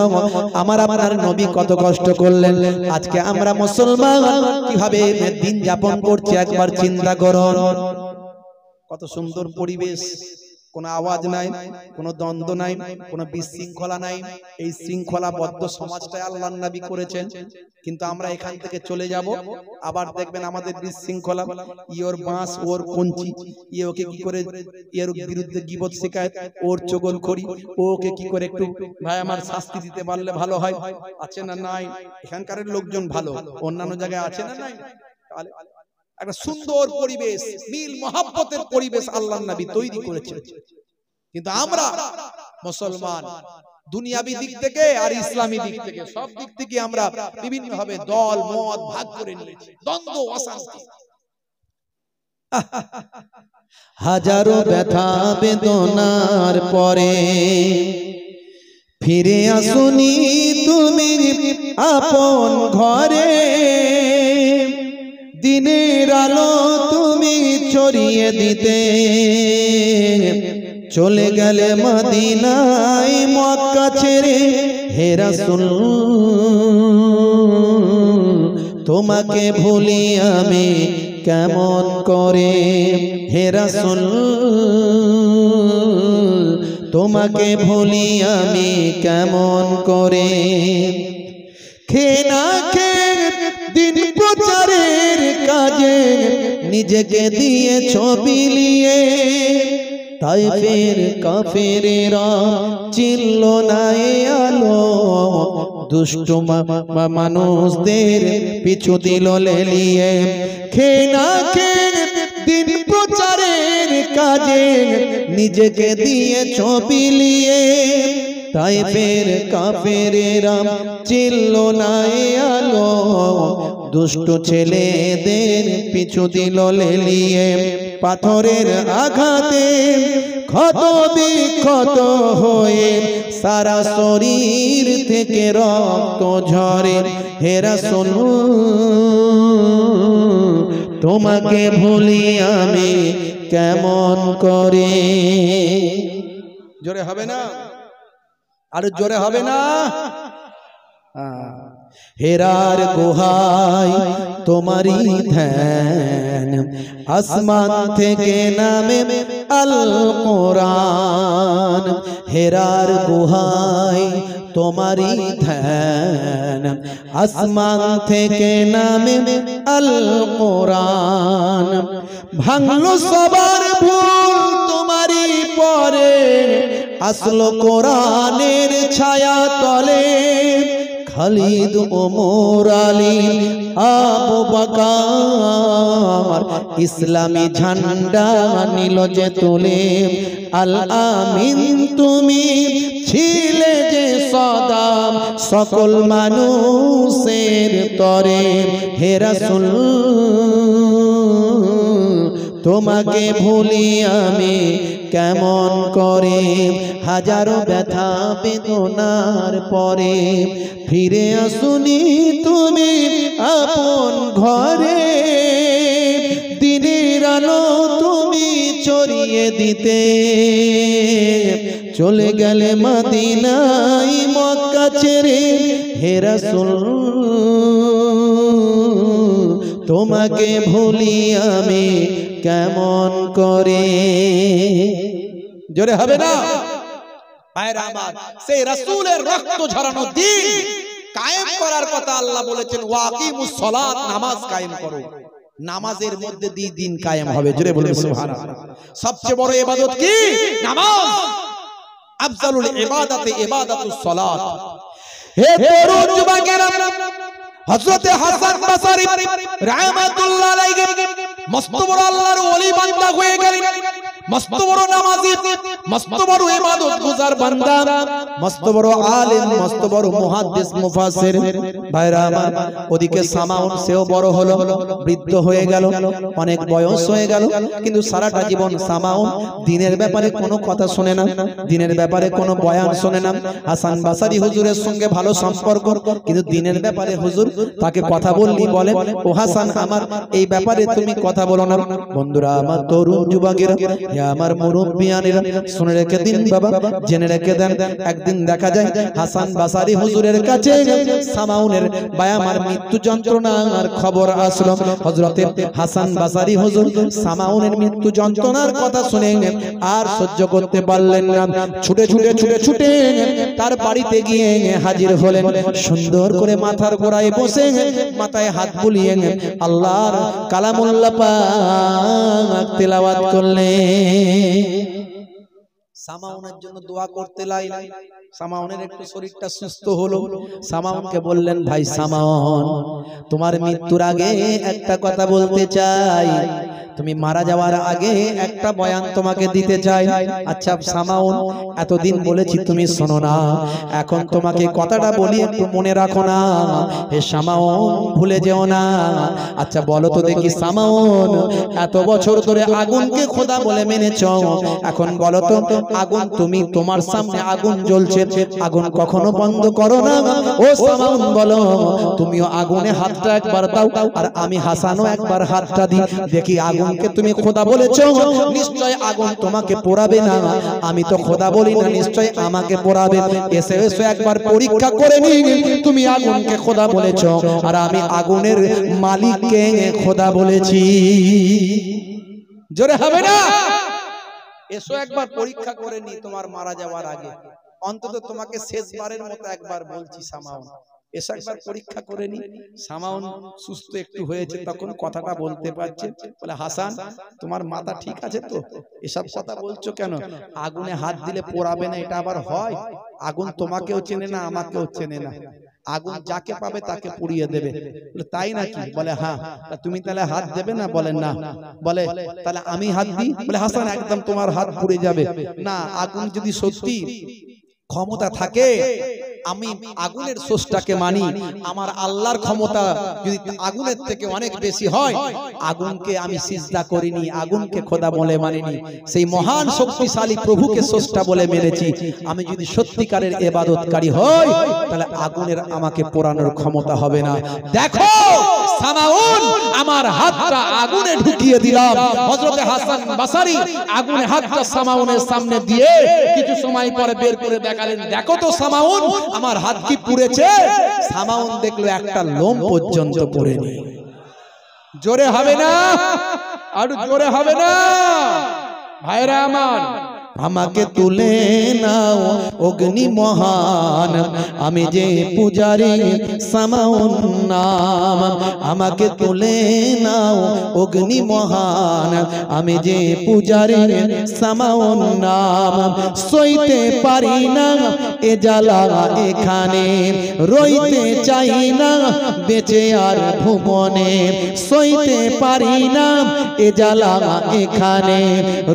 আমার আপনার নবী কত কষ্ট করলেন। আজকে আমরা মুসলমান কিভাবে দিন যাপন করছি একবার চিন্তা করুন। কত সুন্দর পরিবেশ, কোনো আওয়াজ নাই, কোনো দ্বন্দ্ব নাই, কোনো বিশৃঙ্খলা নাই। এই শৃঙ্খলাবদ্ধ সমাজটাই আল্লাহর নবী করেছেন। কিন্তু আমরা এখান থেকে চলে যাব, আবার দেখবেন আমাদের বিশৃঙ্খলা, ইওর বাঁশ ওর কঞ্চি, ওকে কি করে এর বিরুদ্ধে গীবত শিকায়ত, ওর চগলখড়ি, ওকে কি করে একটু ভাই আমার শাস্তি দিতে পারলে ভালো হয়। আছে না নাই? এখানকার লোকজন ভালো, অন্যান্য জায়গায় আছে না নাই? একটা সুন্দর পরিবেশ, মিল মহব্বতের পরিবেশ আল্লাহর নবী তৈরি করেছেন। কিন্তু আমরা মুসলমান দুনিয়াবী দিক থেকে আর ইসলামী দিক থেকে সব দিক থেকে আমরা বিভিন্ন ভাবে দল মত ভাগ করে নিয়েছি, দ্বন্দ্ব অশান্তি। হাজারো ব্যথা বেদনার পরে ফিরে আসুনি তুমি আপন ঘরে, দিনের আলো তুমি ছড়িয়ে দিতে চলে গেলে মদিনায় মক্কা ছেড়ে। হে রাসূল তোমাকে ভুলি আমি কেমন করে, হে রাসূল তোমাকে ভুলি আমি কেমন করে। খেয়ে না খেয়ে দিন প্রচারের কাজে নিজেকে দিয়ে ছবি লিয়ে, তাই ফের কাফেরেরা চিনল না এ আলো, দুষ্ট মানুষদের পিছু দিল লেলিয়ে। খেয়ে না খেয়ে দিন প্রচারের কাজে নিজেকে দিয়ে ছবি লিয়ে, তাই ফের কাফেরেরা চিনল না এ আলো, দুষ্ট ছেলেদের পিছু দিল লেলিয়ে। পাথরের আঘাতে ক্ষত বিক্ষত হয়ে সারা শরীর থেকে রক্ত ঝরে। হে রাসূল তোমাকে ভুলি আমি কেমন করে। জোরে হবে না? আর জোরে হবে না? হেরার গুহায় তোমারি ধ্যান, আসমান থেকে নামে আল কোরআন। হেরার গুহায় তোমারি ধ্যান, আসমান থেকে নামে আল কোরআন। ভাঙলো সবার ভুল তোমারি পরে, আসলো কোরআনের ছায়া তলে। খালিদ ওমর আলী আবু বকর ইসলামী ঝান্ডা নিল যে তুলে। আল আমিন তুমি ছিলে যে সদা সকল মানুষের তরে। হে রাসূল তোমাকে ভুলি আমি কেমন করে। হাজারো ব্যথা বেদনার পরে ফিরে আসুনি তুমি আপন ঘরে, দিনের আলো তুমি ছড়িয়ে দিতে চলে গেলে মদিনায় মক্কা ছেড়ে। হে রাসূল তোমাকে ভুলি আমি কেমন করে। জোরে হবে না? ভাইরা আমার, সেই রাসূলের রক্ত ঝরানো দিন কায়েম করার কথা আল্লাহ বলেছেন, ওয়াকিমুস সালাত, নামাজ কায়েম করো। নামাজের মধ্যে দিয়ে দিন কায়েম হবে। জোরে বলুন সুবহানাল্লাহ। সবচেয়ে বড় ইবাদত কি? নামাজ। আফজালুল ইবাদাতে ইবাদাতুস সালাত। হে তরুণ যুবকেরা, হযরত হাসান বসরি রাহমাতুল্লাহ আলাইহি মস্ত বড় আল্লাহর ওলি বান্দা হয়ে গেলেন। মস্ত বড় নামাজি, মস্ত বড় ইবাদত গুজার বান্দা, মস্ত বড় আলেম, মস্ত বড় মুহাদ্দিস মুফাসসির। ভাইরা আমার, ওদিকে সামাউন সেও বড় হলো, বৃদ্ধ হয়ে গেল, অনেক বয়স হয়ে গেল, কিন্তু সারাটা জীবন সামাউন দ্বীনের ব্যাপারে কোনো কথা শোনে না, দ্বীনের ব্যাপারে কোনো বয়ান শোনে না। হাসান বাসারি হুজুরের সঙ্গে ভালো সম্পর্ক, কিন্তু দ্বীনের ব্যাপারে হুজুর তাকে কথা বললি বলে, ও হাসান আমার এই ব্যাপারে তুমি কথা বলো না। বন্ধুরা আমার, তরুণ যুবকেরা, আমার মুরব্বিয়ানেরা, শুনে রেখে দিন বাবা, জেনে রেখে দেন। একদিন দেখা যায় হাসান বাসারি হুজুরের কাছে সামাউনের বায়ামার মৃত্যু যন্ত্রণার খবর আসলো। হযরতে হাসান বাসারি হুজুর সামাউনের মৃত্যু যন্ত্রণার কথা শুনে আর সহ্য করতে পারলেন না, ছুটে ছুটে ছুটে ছুটে তার বাড়িতে গিয়ে হাজির হলেন। সুন্দর করে মাথার গোড়ায় বসে মাথায় হাত বুলিয়ে আল্লাহর কালামুল্লাহ পাক তেলাওয়াত করলেন। সামাউনের জন্য দোয়া করতে লাগলেন। সামাউনের একটু শরীরটা সুস্থ হলো। সামাউনকে বললেন, ভাই সামাউন, তোমার মৃত্যুর আগে একটা কথা বলতে চাই, তুমি মারা যাওয়ার আগে একটা বয়ান তোমাকে দিতে চাই। আচ্ছা সামাউন, এতদিন বলেছি তুমি শোনো না, এখন তোমাকে কথাটা বলি, একটু মনে রাখো না, হে সামাউন, ভুলে যেও না। আচ্ছা বলো তো দেখি সামাউন, এত বছর ধরে আগুনকে খোদা বলে মেনেছ, এখন বলো তো আগুন, তুমি তোমার সামনে আগুন জ্বলছে, আগুন কখনো বন্ধ করো না। ও সামাউন বলো, তুমিও আগুনে হাতটা একবার দাও, আর আমি হাসানও একবার হাতটা দিই, দেখি আগুনকে তুমি খোদা বলেছো, নিশ্চয় আগুন তোমাকে পোড়াবে না। আমি তো খোদা বলি না, নিশ্চয় আমাকে পোড়াবে। এসে এসে একবার পরীক্ষা করে নি, তুমি আগুনকে খোদা বলেছো, আর আমি আগুনের মালিককে খোদা বলেছি। জোরে হবে না? এসো একবার পরীক্ষা করে নি তোমার মারা যাওয়ার আগে, অন্তত তোমাকে শেষবারের মতো একবার বলছি সামাউন, এসো একবার পরীক্ষা করে নি। সামাউন সুস্থ একটু হয়েছে, তখন কথাটা বলতে পারছে। বলে, হাসান তোমার মাথা ঠিক আছে তো? এসব কথা বলছো কেন? আগুনে হাত দিলে পোড়াবে না, এটা আবার হয়? আগুন তোমাকেও চেনে না, আমাকেও চেনে না, আগুন যাকে পাবে তাকে পুড়িয়ে দেবে। বলে, তাই নাকি? বলে, হ্যাঁ। তুমি তাহলে হাত দেবে না? বলে, না। বলে, তাহলে আমি হাত দিই? বলে, হাসান একদম তোমার হাত পুড়ে যাবে না। আগুন যদি সত্যি ক্ষমতা থাকে, আমি আগুনের সোর্সটাকে মানি, আমার আল্লাহর ক্ষমতা যদি আগুনের থেকে অনেক বেশি হয়, আগুনকে আমি সিজদা করিনি, আগুনকে খোদা বলে মানিনি, সেই মহান শক্তিশালী প্রভুকে স্রষ্টা বলে মেনেছি। আমি যদি সত্যিকারের ইবাদতকারী হই, তাহলে আগুনের আমাকে পোড়ানোর ক্ষমতা হবে না। দেখো সামাউন, আমার হাতটা আগুনে ঢুকিয়ে দিলাম। হযরতে হাসান বাসারি আগুনে হাতটা সামাউনের সামনে দিয়ে কিছু সময় পরে বের করে দেখালেন, দেখো তো সামাউন, আমার হাত কি পুড়েছে? সামাউন দেখলো একটা লোম পর্যন্ত পড়েনি। জোরে হবে না? আর জোরে হবে না? ভাইরা আমার, আমাকে তুলে নাও অগ্নি মহান, আমি যে পূজারি সামাউন নাম। আমাকে তুলে নাও অগ্নি মহান, আমি যে পূজারি সামাউন নাম। সইতে পারি না এ জ্বালা এখানে, রইতে চাই না বেঁচে আর ভুবনে। সইতে পারি না এ জ্বালা এখানে,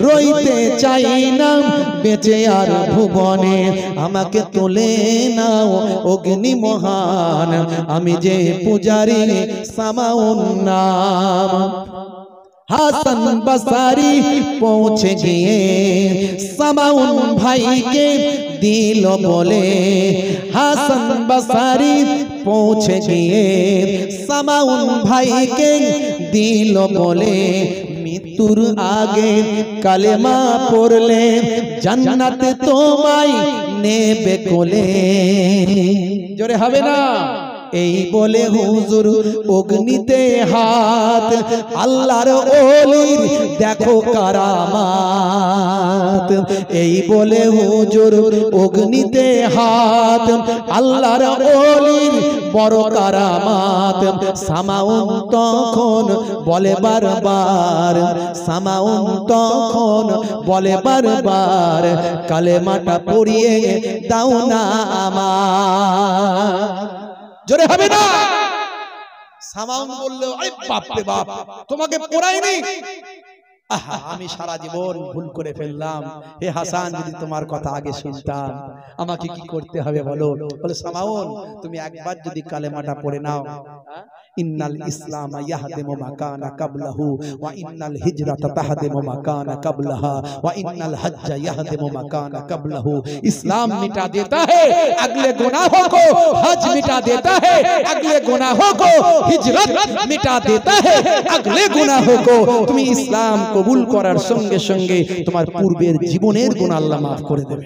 রইতে চাই না বেঁচে আর ভুবনে। আমাকে তুলে নাও অগ্নি মহান, আমি যে পূজারি সামাউন নাম। হাসান বাসারি পৌঁছে গিয়ে সামাউন ভাইকে দিল বলে। হাসান বাসারি পৌঁছে গিয়ে সামাউন ভাইকে দিল বলে। মৃত্যুর আগে কালেমা পড়লে জান্নাতে তোমায় নেবে কোলে। জোরে হবে না? এই বলে হুজুর অগ্নিতে হাত, আল্লাহর ওলির দেখো কারামাত। এই বলে হুজুর অগ্নিতে হাত, আল্লাহর ওলির বড় কারামাত। সামাউন তখন বলে বারবার, সামাউন তখন বলে বারবার, কালেমাটা পড়িয়ে দাও না আমার। জোরে হবে না? সামাউন বলল, আরে বাপ রে বাপ, তোমাকে পড়াইনি, আহা, আমি সারা জীবন ভুল করে ফেললাম। হে হাসান, যদি তোমার কথা আগে শুনতাম, আমাকে কি করতে হবে বলো? বলে সামাউন, তুমি একবার যদি কালেমাটা পড়ে নাও, ইন্নাল ইসলাম ইয়াহদিমু মা কানা ক্বাবলাহু ওয়া ইন্নাল হিজরাতা তাহদিমু মা কানা ক্বাবলাহা ওয়া ইন্নাল হজ্জা ইয়াহদিমু মা কানা ক্বাবলাহু। ইসলাম मिटा देता है अगले गुनाहों को, हज मिटा देता है अगले गुनाहों को, हिजरत मिटा देता है अगले गुनाहों को। তুমি ইসলাম কবুল করার সঙ্গে সঙ্গে তোমার পূর্বের জীবনের গুনাহ আল্লাহ maaf করে দেবে।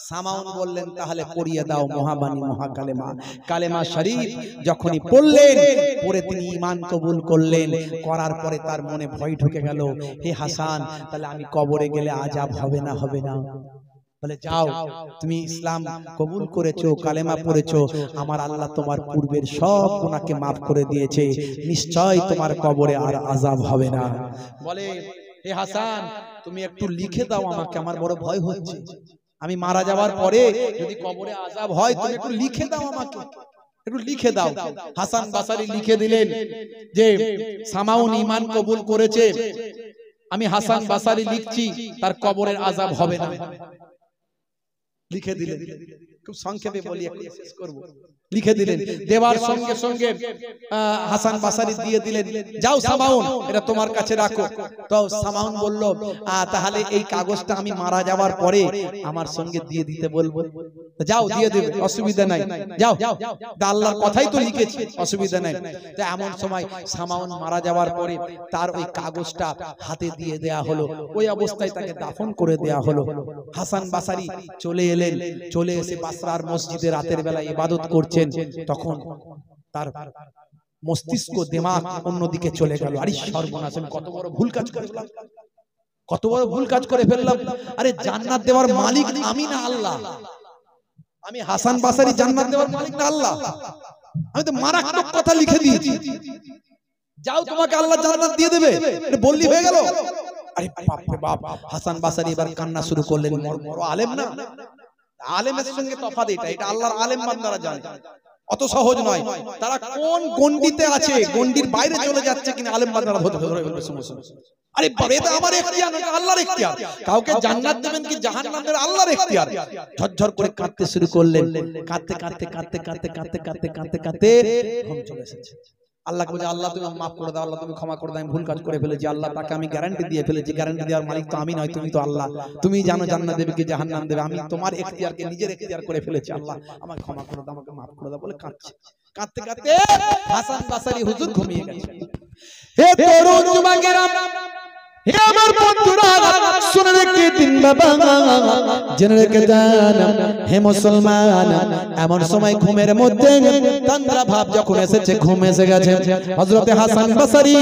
সামাউন বললেন, তাহলে পড়িয়ে দাও মহাবাণী মহাকালেমা। কালেমা শরীফ যখনই পড়লেন, পড়ে তিনি ঈমান কবুল করলেন। করার পরে তার মনে ভয় ঢুকে গেল, হে হাসান, তাহলে আমি কবরে গেলে আযাব হবে না? হবে না। বলে যাও, তুমি ইসলাম কবুল করেছো, কালেমা পড়েছো, আমার আল্লাহ তোমার পূর্বের সব গুনাহকে maaf করে দিয়েছে, নিশ্চয় তোমার কবরে আর আযাব হবে না। বলে, হে হাসান, তুমি একটু লিখে দাও আমাকে, আমার বড় ভয় হচ্ছে। আমি মারা যাওয়ার পরে যদি কবরে আযাব হয়, তুমি একটু লিখে দাও আমাকে, একটু লিখে দাও। হাসান বাসারি লিখে দিলেন যে সামাউন ঈমান কবুল করেছে, আমি হাসান বাসারি লিখছি, তার কবরের আযাব হবে না। লিখে দিলেন। খুব সংক্ষেপে বলি, একটু শেষ করব। লিখে দিলেন, দেওয়ার সঙ্গে সঙ্গে হাসান বাসারি দিয়ে দিলেন, যাও সামাউন, এটা তোমার কাছে রাখো। তো সামাউন বলল, তাহলে এই কাগজটা আমি মারা যাওয়ার পরে আমার সঙ্গে দিয়ে দিতে বলবো। যাও, দিয়ে দেবে, অসুবিধা নাই, যাও, আল্লাহর কথাই তো লিখেছি, অসুবিধা নাই। তো এমন সময় সামাউন মারা যাওয়ার পরে তার ওই কাগজটা হাতে দিয়ে দেয়া হলো, ওই অবস্থায় তাকে দাফন করে দেয়া হলো। হাসান বাসারি চলে এলেন, চলে এসে বাসরার মসজিদে রাতের বেলা ইবাদত করছেন। তখন তার মস্তিষ্ক দিমাগ অন্যদিকে চলে গেল। আরে সর্বনাশ, আমি কত বড় ভুল কাজ করে ফেললাম, কত বড় ভুল কাজ করে ফেললাম। আরে জান্নাত দেওয়ার মালিক আমি না আল্লাহ? আমি হাসান বাসারি জান্নাত দেওয়ার মালিক না আল্লাহ? আমি তো মারাত্মক কথা লিখে দিয়েছি, যাও তোমাকে আল্লাহ জান্নাত দিয়ে দেবে, এটা বললি হয়ে গেল। আরে বাপ রে বাপ, হাসান বাসারি এবার কান্না শুরু করলেন। বড় আলেম না, আলেমের সঙ্গে তফাৎ এটা, এটা আল্লাহর আলেম বান্দারা জানে, অত সহজ নয়। তারা কোন গন্ডিতে আছে, গন্ডির বাইরে চলে যাচ্ছে কিনা আলেম বান্দারা ধরে ফেলবে সমস্যা। আরে এটা আমার ইখতিয়ার না, এটা আল্লাহর ইখতিয়ার। কাউকে জান্নাত দেবেন কি জাহান্নাম দেবেন আল্লাহর ইখতিয়ার। ঝরঝর করে কাঁদতে শুরু করলেন। কাঁদতে কাঁদতে কাঁদতে কাঁদতে কাঁদতে কাঁদতে কাঁদতে কাঁদতে ঘুম চলে এসেছে। আল্লাহকে বলে, আল্লাহ তুমি মাফ করে দাও, আল্লাহ তুমি ক্ষমা করে দাও, আমি ভুল কাজ করে ফেলেছি। আল্লাহ, তাকে আমি গ্যারান্টি দিয়ে ফেলেছি, গ্যারান্টি দেওয়ার মালিক তো আমি নয়, তুমি তো আল্লাহ, তুমি জানো জান্নাত দেবে কি জাহান্নাম দেবে, আমি তোমার ইখতিয়ারকে নিজের ইখতিয়ার করে ফেলেছি। আল্লাহ আমাকে ক্ষমা করে দাও, আমাকে মাফ করে দাও বলে কাঁদছে। কাঁদতে কাঁদতে হাসান বাসারি হুজুর ঘুমিয়ে গেছে। হে তরুণ যুবকেরা, হে আমার বন্ধুরা, শুনে রেখে দিন বাবা, জেনে রেখে দেন হে মুসলমান, এমন সময় ঘুমের মধ্যে তন্দ্রা ভাব যখন এসেছে, ঘুম এসে গেছে। হযরতে হাসান বাসারি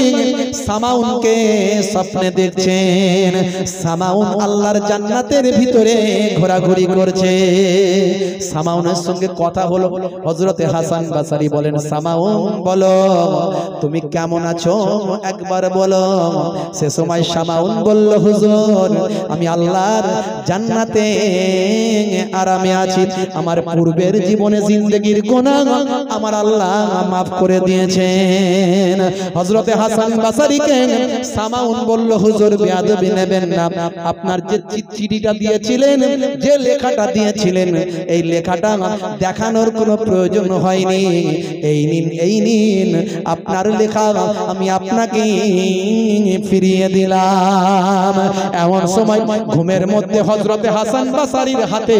সামাউনকে স্বপ্নে দেখছেন। সামাউন আল্লাহর জান্নাতের ভিতরে ঘোরাঘুরি করছে। সামাউনের সঙ্গে কথা হলো। হযরতে হাসান বাসারি বলেন, সামাউন বলো, তুমি কেমন আছো একবার বলো। সে সময় সামাউন বলল, হুজুর, আমি আল্লাহর জান্নাতে আরামে আছি, আমার পূর্বের জীবনে জিন্দেগির গুনাহ আমার আল্লাহ maaf করে দিয়েছেন। হযরতে হাসান বাসারীকে সামাউন বলল, হুজুর বেয়াদবি নেবেন না, আপনার যে চিঠিটা দিয়েছিলেন, যে লেখাটা দিয়েছিলেন, এই লেখাটা দেখানোর কোনো প্রয়োজন হয়নি। এই নিন, এই নিন আপনার লেখা, আমি আপনাকে ফিরিয়ে দিলাম। এমন সময় ঘুমের মধ্যে হযরতে হাসান বাসারীর হাতে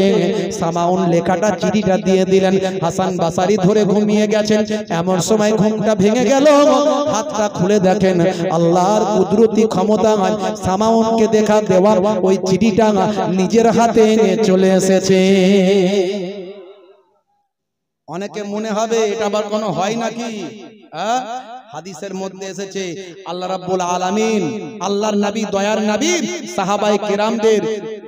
সামাউন লেখাটা, চিঠিটা দিয়ে দিলেন। হাসান বাসারী ধরে ঘুমিয়ে গেছেন। এমন সময় ঘুমটা ভেঙে গেল, হাতটা খুলে দেখেন আল্লাহর কুদরতি ক্ষমতা, সামাউনকে দেখা দেওয়ার ওই চিঠিটা নিজের হাতে চলে এসেছে। অনেকে মনে হবে এটা আবার কোনো হয় নাকি? হাদিসের মধ্যে এসেছে আল্লাহ রাব্বুল আলামিন, আল্লাহর নবী, দয়ার নবী সাহাবায়ে কেরামদের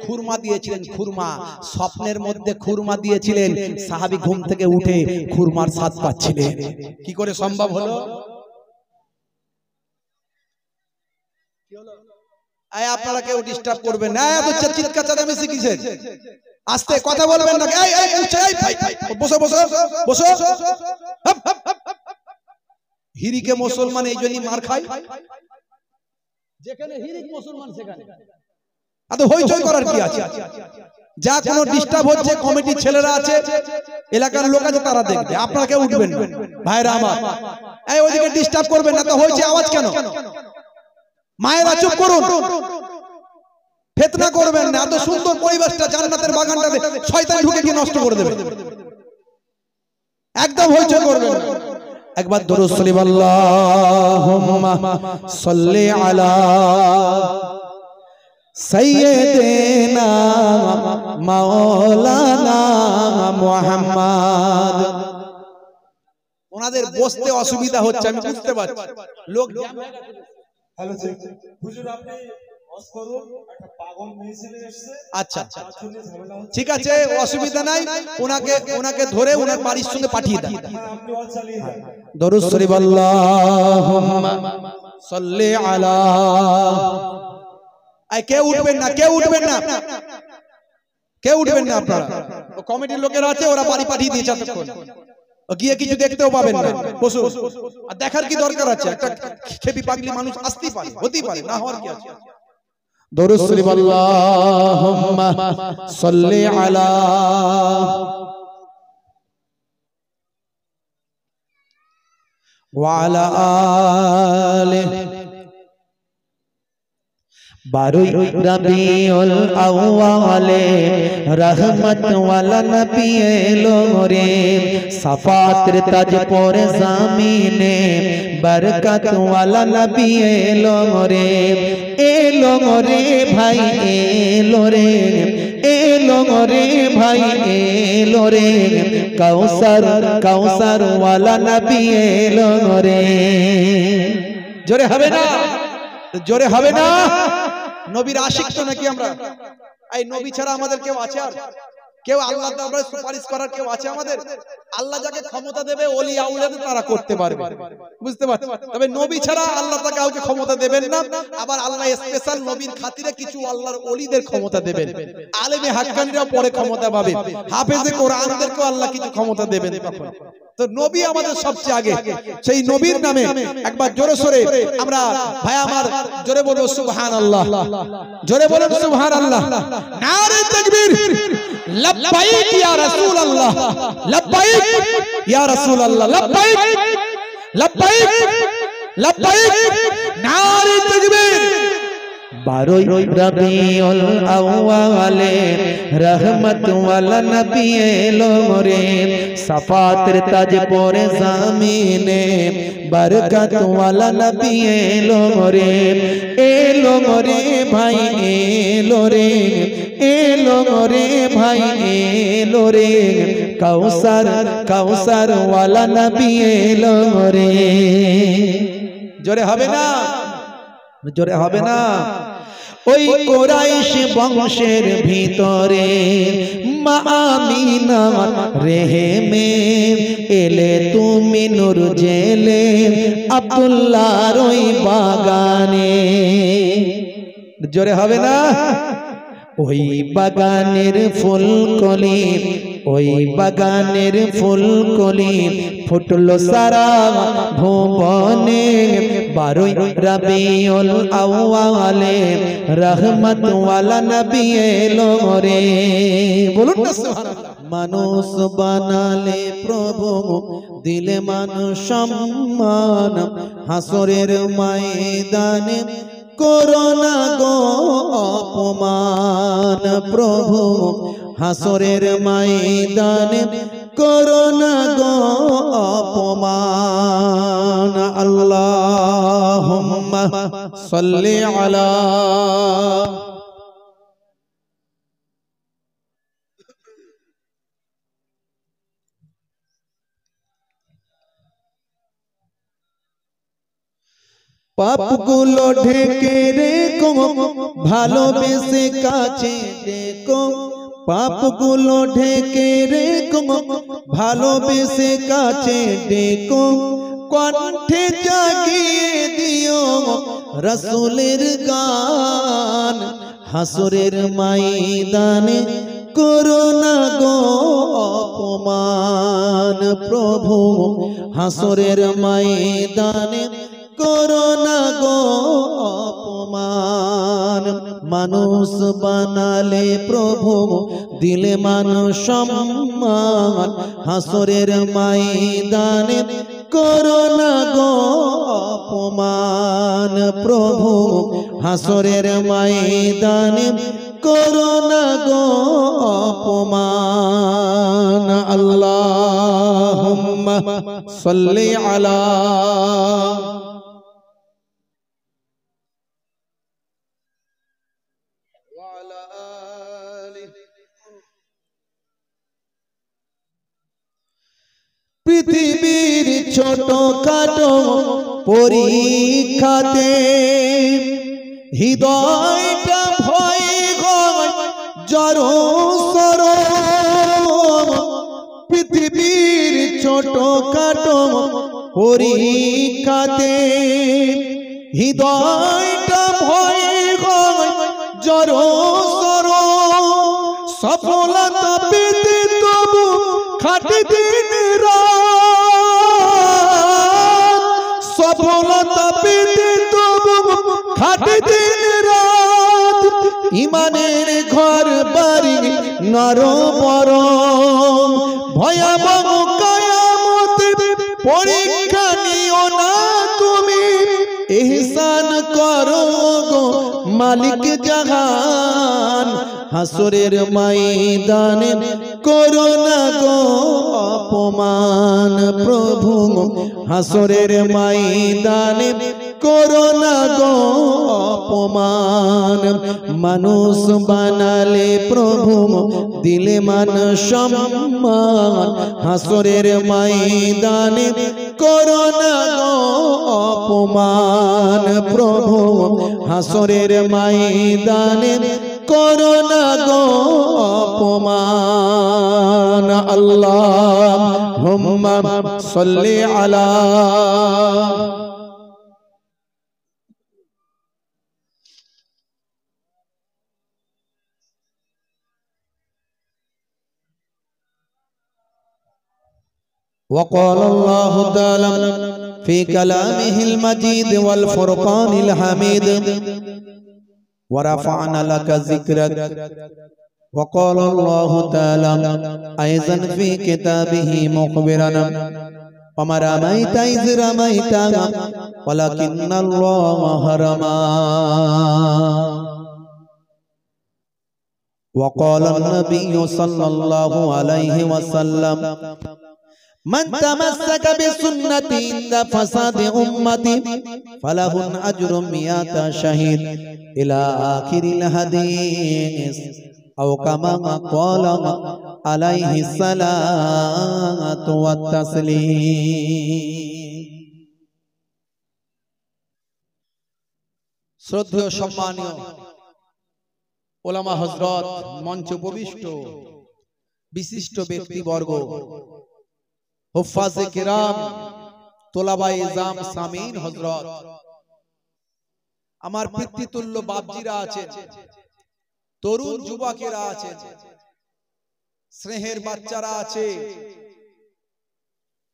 খুরমা দিয়েছিলেন। খুরমা, স্বপ্নের মধ্যে খুরমা দিয়েছিলেন। সাহাবী ঘুম থেকে উঠে খুরমার স্বাদ পাচ্ছিলেন। কি করে সম্ভব হলো? আপনারা কেউ ডিস্টার্ব করবেন না, এত চিৎকার চেঁচামেচি কিসের? আস্তে কথা বলবেন না। বসো বসো বসো। হিরিকে মুসলমান এই জন্যই মার খায়, যেখানে হিরিক মুসলমান সেখানে এত হইচই করার কি আছে? যা কোনো ডিস্টার্ব হচ্ছে কমিটির ছেলেরা আছে, এলাকার লোক আছে, তারা দেখবে। আপনারা কেউ উঠবেন না ভাইরা আমার, এই ওইদিকে ডিস্টার্ব করবেন না। তো হইছে আওয়াজ কেন? মায়েরা চুপ করুন, ফিতনা করবেন না। এত সুন্দর পরিবেশটা, জান্নাতের বাগানটাতে শয়তান ঢুকে গিয়ে নষ্ট করে দেবে। একদম হইচই করবেন না। একবার দরুদ শরীফ আল্লাহুম্মা সাল্লি আলা সাইয়্যিদিনা মাওলানা মুহাম্মদ। ওনাদের বসতে অসুবিধা হচ্ছে, আমি বুঝতে পারছি। লোক হুজুর আপনি ওয়াজ করুন, একটা পাগল মেয়ে ছেলে এসেছে। আচ্ছা ঠিক আছে, অসুবিধা নাই। ওনাকে ধরে ওনার বাড়ির সঙ্গে পাঠিয়ে দেন। আপনি ওয়াজ চালিয়ে যান। দরুদ শরীফ আল্লাহুম্মা সাল্লি আলা। কেউ উঠবেন না, কেউ উঠবেন না, কেউ উঠবেন না। আপনারা কমিটির লোকেরা আছে, ওরা বাড়ি পাঠিয়ে দিয়েছে। এতক্ষণ গিয়ে কিছু দেখতেও পাবেন না। বসুন, আর দেখার কি দরকার আছে? একটা খেপি পাগলি মানুষ আসতেই পারে, হতেই পারে, না হওয়ার কি আছে? দরুদ শরীফ আল্লাহুম্মা সাল্লি আলা ওয়া আলা আলিহি। 12 রবিউল আউয়ালে রহমত ওয়ালা নবী এলো রে, সাফাতের তাজ পরে জামিনে বরকত ওয়ালা নবী এলো রে। এলো রে ভাই, এলো রে, এলো রে ভাই, এলো রে। কাউসার কাউসার ওয়ালা নবী এলো রে। জোরে হবে না, জোরে হবে না। নবীর আশিক তো নাকি আমরা? এই নবী ছাড়া আমাদের কেউ আছে? আর কেউ আল্লাহ দরবারে সুপারিশ করার কেউ আছে আমাদের? আল্লাহ যাকে ক্ষমতা দেবে ওলি আউলিয়াদের তারা করতে পারবে, বুঝতে পারছেন? তবে নবী ছাড়া আল্লাহ তাকে কাউকে ক্ষমতা দেবেন না। আবার আল্লাহ স্পেশাল নবীর খাতিরে কিছু আল্লাহর ওলিদের ক্ষমতা দেবেন। আলেমে হাক্কানিরা পরে ক্ষমতা পাবে, হাফেজে কোরআনদেরকেও আল্লাহ কিছু ক্ষমতা দেবেন তখন। তো নবী আমাদের সবচেয়ে আগে। সেই নবীর নামে একবার জোরে সোরে আমরা ভাই আমার জোরে বলবো সুবহানাল্লাহ, জোরে বলুন সুবহানাল্লাহ। নারে তাকবীর, লব্বাইক ইয়া রাসূলুল্লাহ, লব্বাইক ইয়া রাসূলুল্লাহ, লব্বাইক লব্বাইক লব্বাইক। নারে তাকবীর। 12 রবিউল আউয়ালে রহমত ওয়ালা নবী এলো রে, সাফাতের তাজ পরে জামিনে বরকত ওয়ালা নবী এলো রে। এলো রে ভাই, এলো রে, এলো রে ভাই, এলো রে। কাউসার কাউসার ওয়ালা নবী এলো রে। জোরে হবে না, জোরে হবে না। ওই কুরাইশ বংশের ভিতরে মা আমিনা রেহেমে এলে তুমি নূর জেলে আব্দুল্লাহর ওই বাগানে। জোরে হবে না। ওই বাগানের ফুলকলি, ওই বাগানের ফুলকলি ফুটলো সারা ভুবনে। 12 রবিউল আউয়ালে রহমত ওয়ালা নবী এলো রে। বলুন না সুবহানাল্লাহ। মানুষ বানালে প্রভু, দিলে মানুষ সম্মান, হাসরের ময়দানে করোনা গো অপমান। প্রভু হাসরের ময়দানে করোনা গো অপমান। আল্লাহুম্মা সাল্লি আলা। পাপগুলো ঢেকে রেখো, ভালোবেসে কাছে ডেকো। পাপগুলো ঢেকে রেখো, ভালোবেসে কাছে ডেকো। কণ্ঠে জাগিয়ে দিও রাসূলের গান, হাসরের ময়দানে করোনা গো অপমান। প্রভু হাসরের ময়দানে করোনা গো অপমান। অপমান মানুষ বানালে প্রভু দিলে মান সম্মান হাসরের ময়দানে করোনা গো অপমান প্রভু হাসরের ময়দানে করোনা গো অপমান আল্লাহুম্মা সাল্লি আলা পৃথিবীর ছোট খাটো পরীক্ষাতে হৃদয়টা ভয় হয় জড়সড় পৃথিবীর ছোট খাটো পরীক্ষাতে হৃদয়টা ভয় হয় জড়সড় সফলতা পেতে তবু খাটে দিন রাত সফলতা পেতে তবু খাটে দিন রাত ইমানের ঘর বাড়ি নরবরম ভয়াবহ কিয়ামত পরীক্ষা নিও না তুমি ইহসান করো গো মালিক জাহান হাসরের ময়দানে করোনা গো অপমান প্রভু হাসরের ময়দানে করোনা গো অপমান মানুষ বানালে প্রভু দিলে মান সম্মান হাসরের ময়দানে করোনা গো অপমান প্রভু হাসরের ময়দানে করোনা গো অপমান আল্লাহুম্মা সাল্লি আলা وقال الله تعالى في كلامه المجيد والفرقان الحميد ورفعنا لك ذكرك وقال الله تعالى أيضا في كتابه مخبرا وما رميت إذ رميت ولكن الله رمى وقال النبي صلى الله عليه وسلم من تمسك بسنتي عند فساد أمتي فله أجر 100 شهيد إلى آخر الحديث أو كما قال عليه الصلاة والتسليم শ্রদ্ধেয় সম্মানীয় ওলামা হযরত মঞ্চ উপবিষ্ট বিশিষ্ট ব্যক্তিবর্গ হুফাজে কিরাম তোলাবায়ে ইজাম সামিন হযরত আমার পিতৃতুল্য বাপজিরা আছেন তরুণ যুবকেরা আছেন স্নেহের বাচ্চারা আছে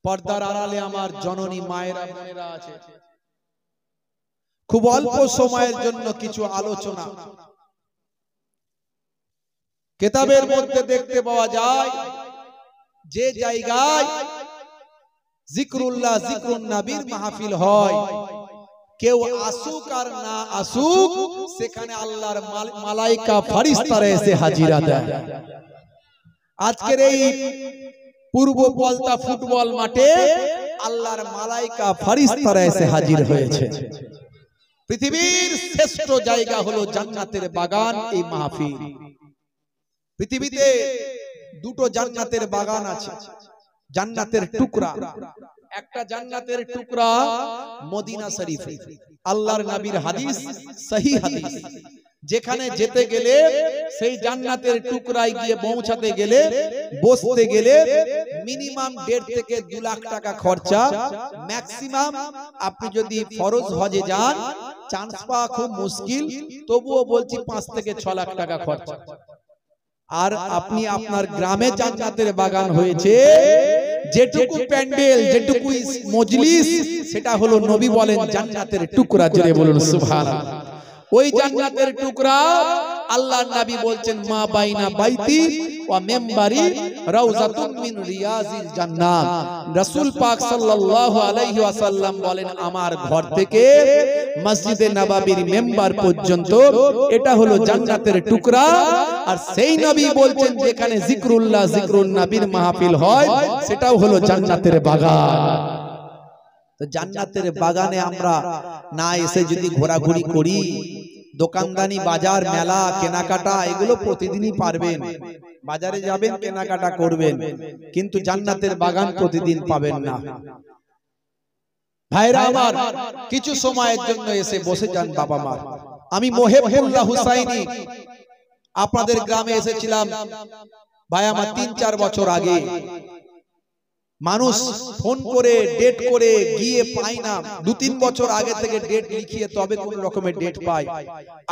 পর্দার আড়ালে আমার জননী মায়েরা বোনেরা আছে খুব অল্প সময়ের জন্য কিছু আলোচনা কিতাবের মধ্যে দেখতে পাওয়া যায় যে জায়গায় জিকরুল্লাহ জিকরুন নবীর মাহফিল হয় কেউ আসুক আর না আসুক সেখানে আল্লাহর মালায়েকা ফেরেশতারা এসে হাজিরা দেয় আজকের এই পূর্ব পলতা ফুটবল মাঠে আল্লাহর মালায়েকা ফেরেশতারা এসে হাজির হয়েছে পৃথিবীর শ্রেষ্ঠ জায়গা হলো জান্নাতের বাগান এই মাহফিল পৃথিবীতে দুটো জান্নাতের বাগান আছে জান্নাতের টুকরা একটা জান্নাতের টুকরা মদিনা শরীফ আল্লাহর নবীর হাদিস সহিহ হাদিস যেখানে যেতে গেলে সেই জান্নাতের টুকরায় গিয়ে পৌঁছাতে গেলে বসতে গেলে মিনিমাম 1.5 থেকে 2 লাখ টাকা খরচা ম্যাক্সিমাম আপনি যদি ফরজ হজে যান চান্স পাওয়া খুব মুশকিল তবুও বলছি 5 থেকে 6 লাখ টাকা খরচা আর আপনি আপনার গ্রামে জান্নাতের বাগান হয়েছে যেটুকু প্যান্ডেল যেটুকু মজলিস সেটা হলো নবী বলেন জান্নাতের টুকরা জোরে বলুন সুবহানাল্লাহ ওই জান্নাতের টুকরা আল্লাহর নবী বলছেন মা বাইনা বাইতি ওয়া মিম্বারি রাউযাতুম মিন রিয়াজিল জান্নাহ। রাসূল পাক সাল্লাল্লাহু আলাইহি ওয়াসাল্লাম বলেন আমার ঘর থেকে মসজিদে নববীর মিম্বার পর্যন্ত এটা হলো জান্নাতের টুকরা। আর সেই নবী বলছেন যেখানে জিকরুল্লাহ জিকরুন নবীর মাহফিল হয় সেটাও হলো জান্নাতের বাগান। তো জান্নাতের বাগানে আমরা না এসে যদি ঘোরাঘুরি করি, দোকানদানি বাজার মেলা কেনাকাটা এগুলো প্রতিদিনই পারবেন, বাজারে যাবেন কেনাকাটা করবেন, কিন্তু জান্নাতের বাগান প্রতিদিন পাবেন না। ভাইরা আমার, কিছু সময়ের জন্য এসে বসে যান বাবা মা। আমি মোহেবুল্লাহ হুসাইনি আপনাদের গ্রামে এসেছিলাম ভাই আমার ৩-৪ বছর আগে। মানুষ ফোন করে ডেট করে গিয়ে পায় না, ২-৩ বছর আগে থেকে ডেট লিখিয়ে তবে কোন রকমের ডেট পায়।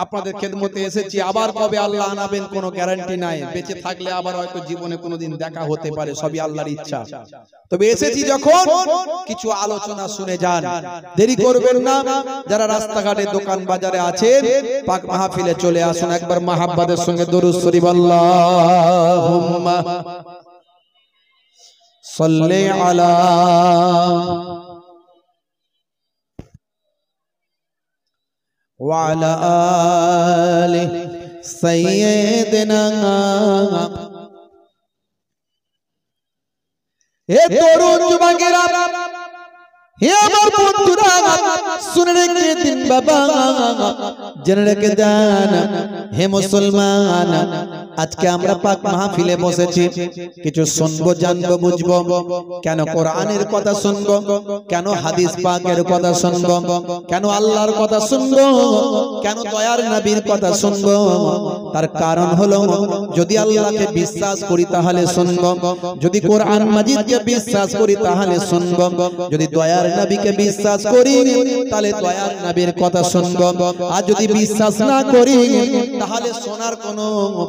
আপনাদের খেদমতে এসেছি, আবার কবে আল্লাহ আনাবেন কোনো গ্যারান্টি নাই, বেঁচে থাকলে আবার হয়তো জীবনে কোনোদিন দেখা হতে পারে, সবই আল্লাহর ইচ্ছা। তবে এসেছি যখন কিছু আলোচনা শুনে যান, দেরি করবেন না। যারা রাস্তাঘাটে দোকান বাজারে আছেন পাক মাহফিলে চলে আসুন, একবার মাহাব্বতের সঙ্গে দরুদ শরীফ আল্লাহুম্মা সাল্লি আলা ওয়া আলা আলি সাইয়্যিদিনা। হে তরুণ যুবকেরা, হে আমার বন্ধুরা, শুনে রেখে দিন বাবা, জেনে রেখে দেন হে মুসলমান, আজকে আমরা পাক মাহফিলে বসেছি, কিছু শুনবো, জানবো, বুঝবো। কেন কোরআনের কথা শুনবো, কেন হাদিস পাকের কথা শুনবো, কেন আল্লাহর কথা শুনবো, কেন দয়ার নবীর কথা শুনবো? তার কারণ হলো যদি আল্লাহকে বিশ্বাস করি তাহলে শুনবো, যদি কোরআন মাজিদকে বিশ্বাস করি তাহলে শুনবো, যদি দয়ার নবীকে বিশ্বাস করি তাহলে দয়ার নবীর কথা শুনবো। আর যদি বিশ্বাস না করি তাহলে শোনার কোনো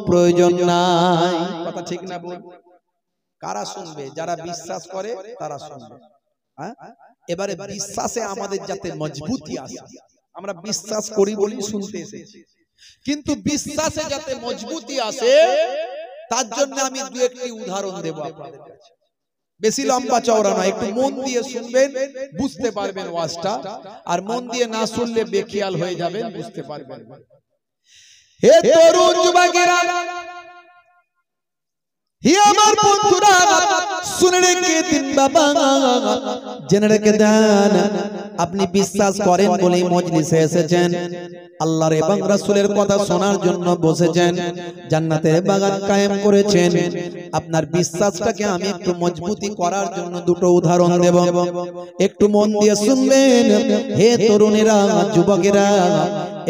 প্রয়োজন নাই। কথা ঠিক না বল? কারা শুনবে? যারা বিশ্বাস করে তারা শুনবে। হ্যাঁ, এবারে বিশ্বাসে আমাদের যাতে মজবুতি আসে, আমরা বিশ্বাস করি বলি শুনতে এসেছি, কিন্তু বিশ্বাসে যাতে মজবুতি আসে তার জন্য আমি দু একটি উদাহরণ দেব আপনাদের কাছে। বেশি লম্বা চওড়া নয়, একটু মন দিয়ে শুনবেন, বুঝতে পারবেন ওয়াজটা। আর মন দিয়ে না শুনলে বেখিয়াল হয়ে যাবেন, বুঝতে পারবেন। হে তরুণ যুবকেরা, হে আমার বন্ধুরা, শুনে রেখে দিন বাবা, জেনে রেখে দেন, আপনি বিশ্বাস করেন বলেই মজলিসে এসেছেন, আল্লাহর এবং রাসূলের কথা শোনার জন্য বসেছেন, জান্নাতের বাগান কায়েম করেছেন। আপনার বিশ্বাসটাকে আমি একটু মজবুতি করার জন্য দুটো উদাহরণ দেব, একটু মন দিয়ে শুনবেন। হে তরুণেরা, যুবকেরা,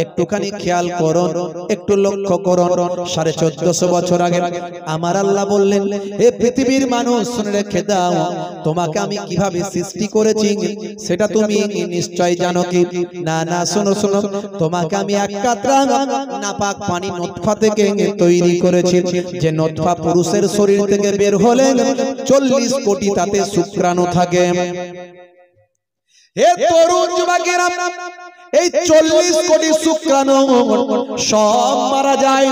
একটুখানি খেয়াল করুন, একটু লক্ষ্য করুন। 1450 বছর আগে আমার আল্লাহ বললেন, হে পৃথিবীর মানুষ, শুনে রেখে দাও, তোমাকে আমি কিভাবে সৃষ্টি করেছি সেটা তুমি নিশ্চয় জানো কি? না না, শোনো শোনো, তোমাকে আমি এক কাতরা নাপাক পানি নতফা থেকে তৈরি করেছি, যে নতফা পুরুষের শরীর থেকে বের হলে 40 কোটি তাতে শুক্রাণু থাকে। হে তরুণ যুবকেরা, এই 40 কোটি শুক্রাণু সব মারা যায়,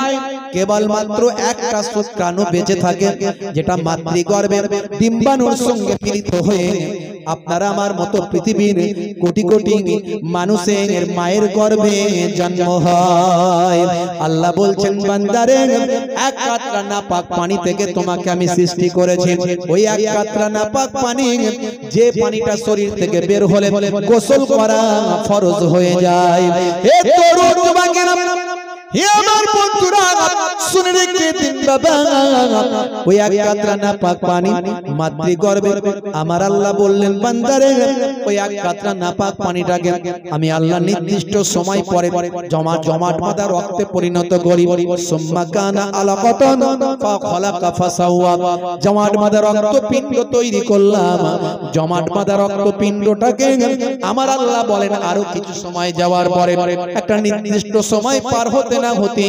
কেবলমাত্র একটা শুক্রাণু বেঁচে থাকে, যেটা মাতৃগর্ভের ডিম্বাণুর সঙ্গে মিলিত হয়ে আপনারা আমার মতো পৃথিবীর কোটি কোটি মানুষের মায়ের গর্ভে জন্ম হয়। আল্লাহ বলছেন, বান্দারে, এক কাতরা নাপাক পানি থেকে তোমাকে আমি সৃষ্টি করেছি। ওই এক কাতরা নাপাক পানি, যে পানিটা শরীর থেকে বের হলে গোসল করা ফরজ হয়ে যায়। হে তরুণ যুবকেরা, হে আমার বন্ধুরা, শুনে রেখে দিন বাবা, ওই এক কাতরা নাপাক পানি মাতৃগর্ভে আমার আল্লাহ বললেন, বান্দারে, ওই এক কাতরা নাপাক পানিটাকে আমি আল্লাহ নির্দিষ্ট সময় পরে জমাট বাঁধা রক্তে পরিণত করি। সুম্মা কানা আলাকাতান ফাখালাকা ফাসাওয়া, জমাট বাঁধা রক্তপিণ্ড তৈরি করলাম। জমাট বাঁধা রক্তপিণ্ডটাকে আমার আল্লাহ বলেন, আরো কিছু সময় যাওয়ার পরে, একটা নির্দিষ্ট সময় পার হতে না হতে,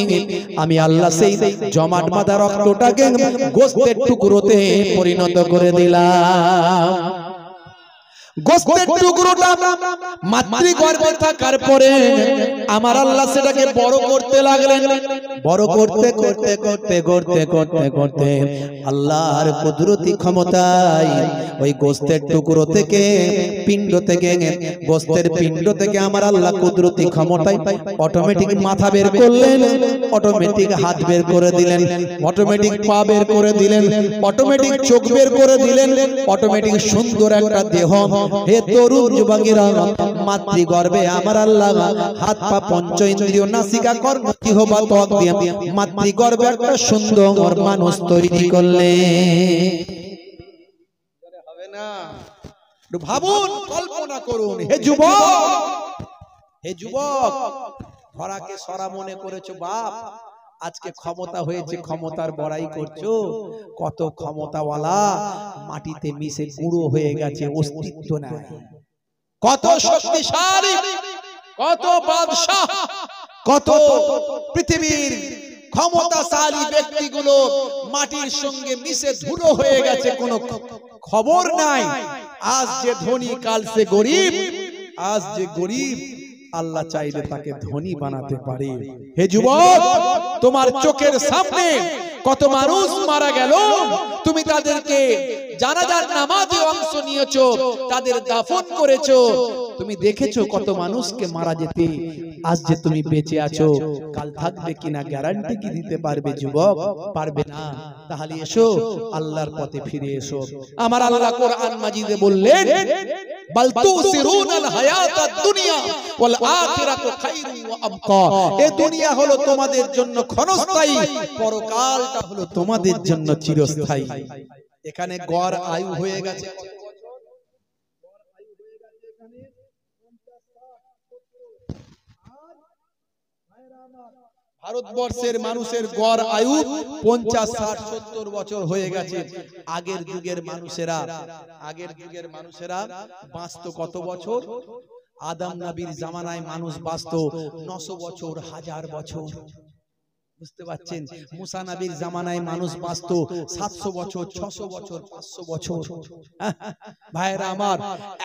আমি আল্লাহ সেই জমাট বাঁধা রক্তটাকে গোশতের টুকরোতে পরিণত করে দিলাম। গোস্তের টুকরোটা মাতৃগর্ভে থাকার পরে আমার আল্লাহ সেটাকে বড় করতে লাগলেন। বড় করতে করতে করতে করতে করতে করতে আল্লাহর কুদরতি ক্ষমতায় ওই গোস্তের টুকরো থেকে পিণ্ড থেকে গোস্তের পিণ্ড থেকে আমার আল্লাহ কুদরতি ক্ষমতায় অটোমেটিক মাথা বের করলেন, অটোমেটিক হাত বের করে দিলেন, অটোমেটিক পা বের করে দিলেন, অটোমেটিক চোখ বের করে দিলেন, অটোমেটিক সুন্দর একটা দেহ। হে তরুণ যুবকেরা, মাতৃগর্ভে আমার আল্লাহ হাত পা পঞ্চ ইন্দ্রিয় নাসিকা কর্ণ জিহ্বা ত্বক দিয়ে মাতৃগর্ভে একটা সুন্দর মানুষ তৈরি করলেন। হবে না? ভাবুন, কল্পনা করুন। হে যুবক, হে যুবক, ধরাকে সরা মনে করেছো বাপ, আজকে ক্ষমতা হয়েছে, ক্ষমতার বড়াই করছো। কত ক্ষমতাওয়ালা মাটিতে মিশে গুঁড়ো হয়ে গেছে, অস্তিত্ব নাই। কত শক্তিশালী, কত বাদশাহ, কত পৃথিবীর ক্ষমতাশালী ব্যক্তিগুলো মাটির সঙ্গে মিশে ধুলো হয়ে গেছে, কোনো খবর নাই। আজ যে ধনী, কাল সে গরিব। আজ যে গরিব, আল্লাহ চাইলে তাকে ধনী বানাতে পারে। হে যুবক, তোমার চোখের সামনে কত মানুষ মারা গেল, তুমি তাদেরকে জানাজার নামাজে অংশ নিয়েছো, তাদের দাফন করেছো, তুমি দেখেছো কত মানুষকে মারা যেতে। আজ যে তুমি বেঁচে আছো, কাল থাকবে কিনা গ্যারান্টি কি দিতে পারবে যুবক? পারবে না। তাহলে এসো, আল্লাহর পথে ফিরে এসো। আমার আল্লাহ কোরআন মাজিদে বললেন, বাল তুসিরুনাল হায়াতাদ দুনিয়া ওয়াল আখিরাতু খায়রুন ওয়া আবকা। এই দুনিয়া হলো তোমাদের জন্য ক্ষণস্থায়ী, পরকালটা হলো তোমাদের জন্য চিরস্থায়ী। এখানে গড় আয়ু হয়ে গেছে ভারতবর্ষের মানুষের গড় আয়ু 50, 60, 70 বছর হয়ে গেছে। আগের যুগের মানুষেরা বাঁচত কত বছর? আদম নবীর জামানায় মানুষ বাঁচত 900 বছর, 1000 বছর। বুঝতে পারছেন? মুসা নবীর জামানায় মানুষ বাঁচত 700 বছর, 600 বছর, 500 বছর। ভাইরা আমার,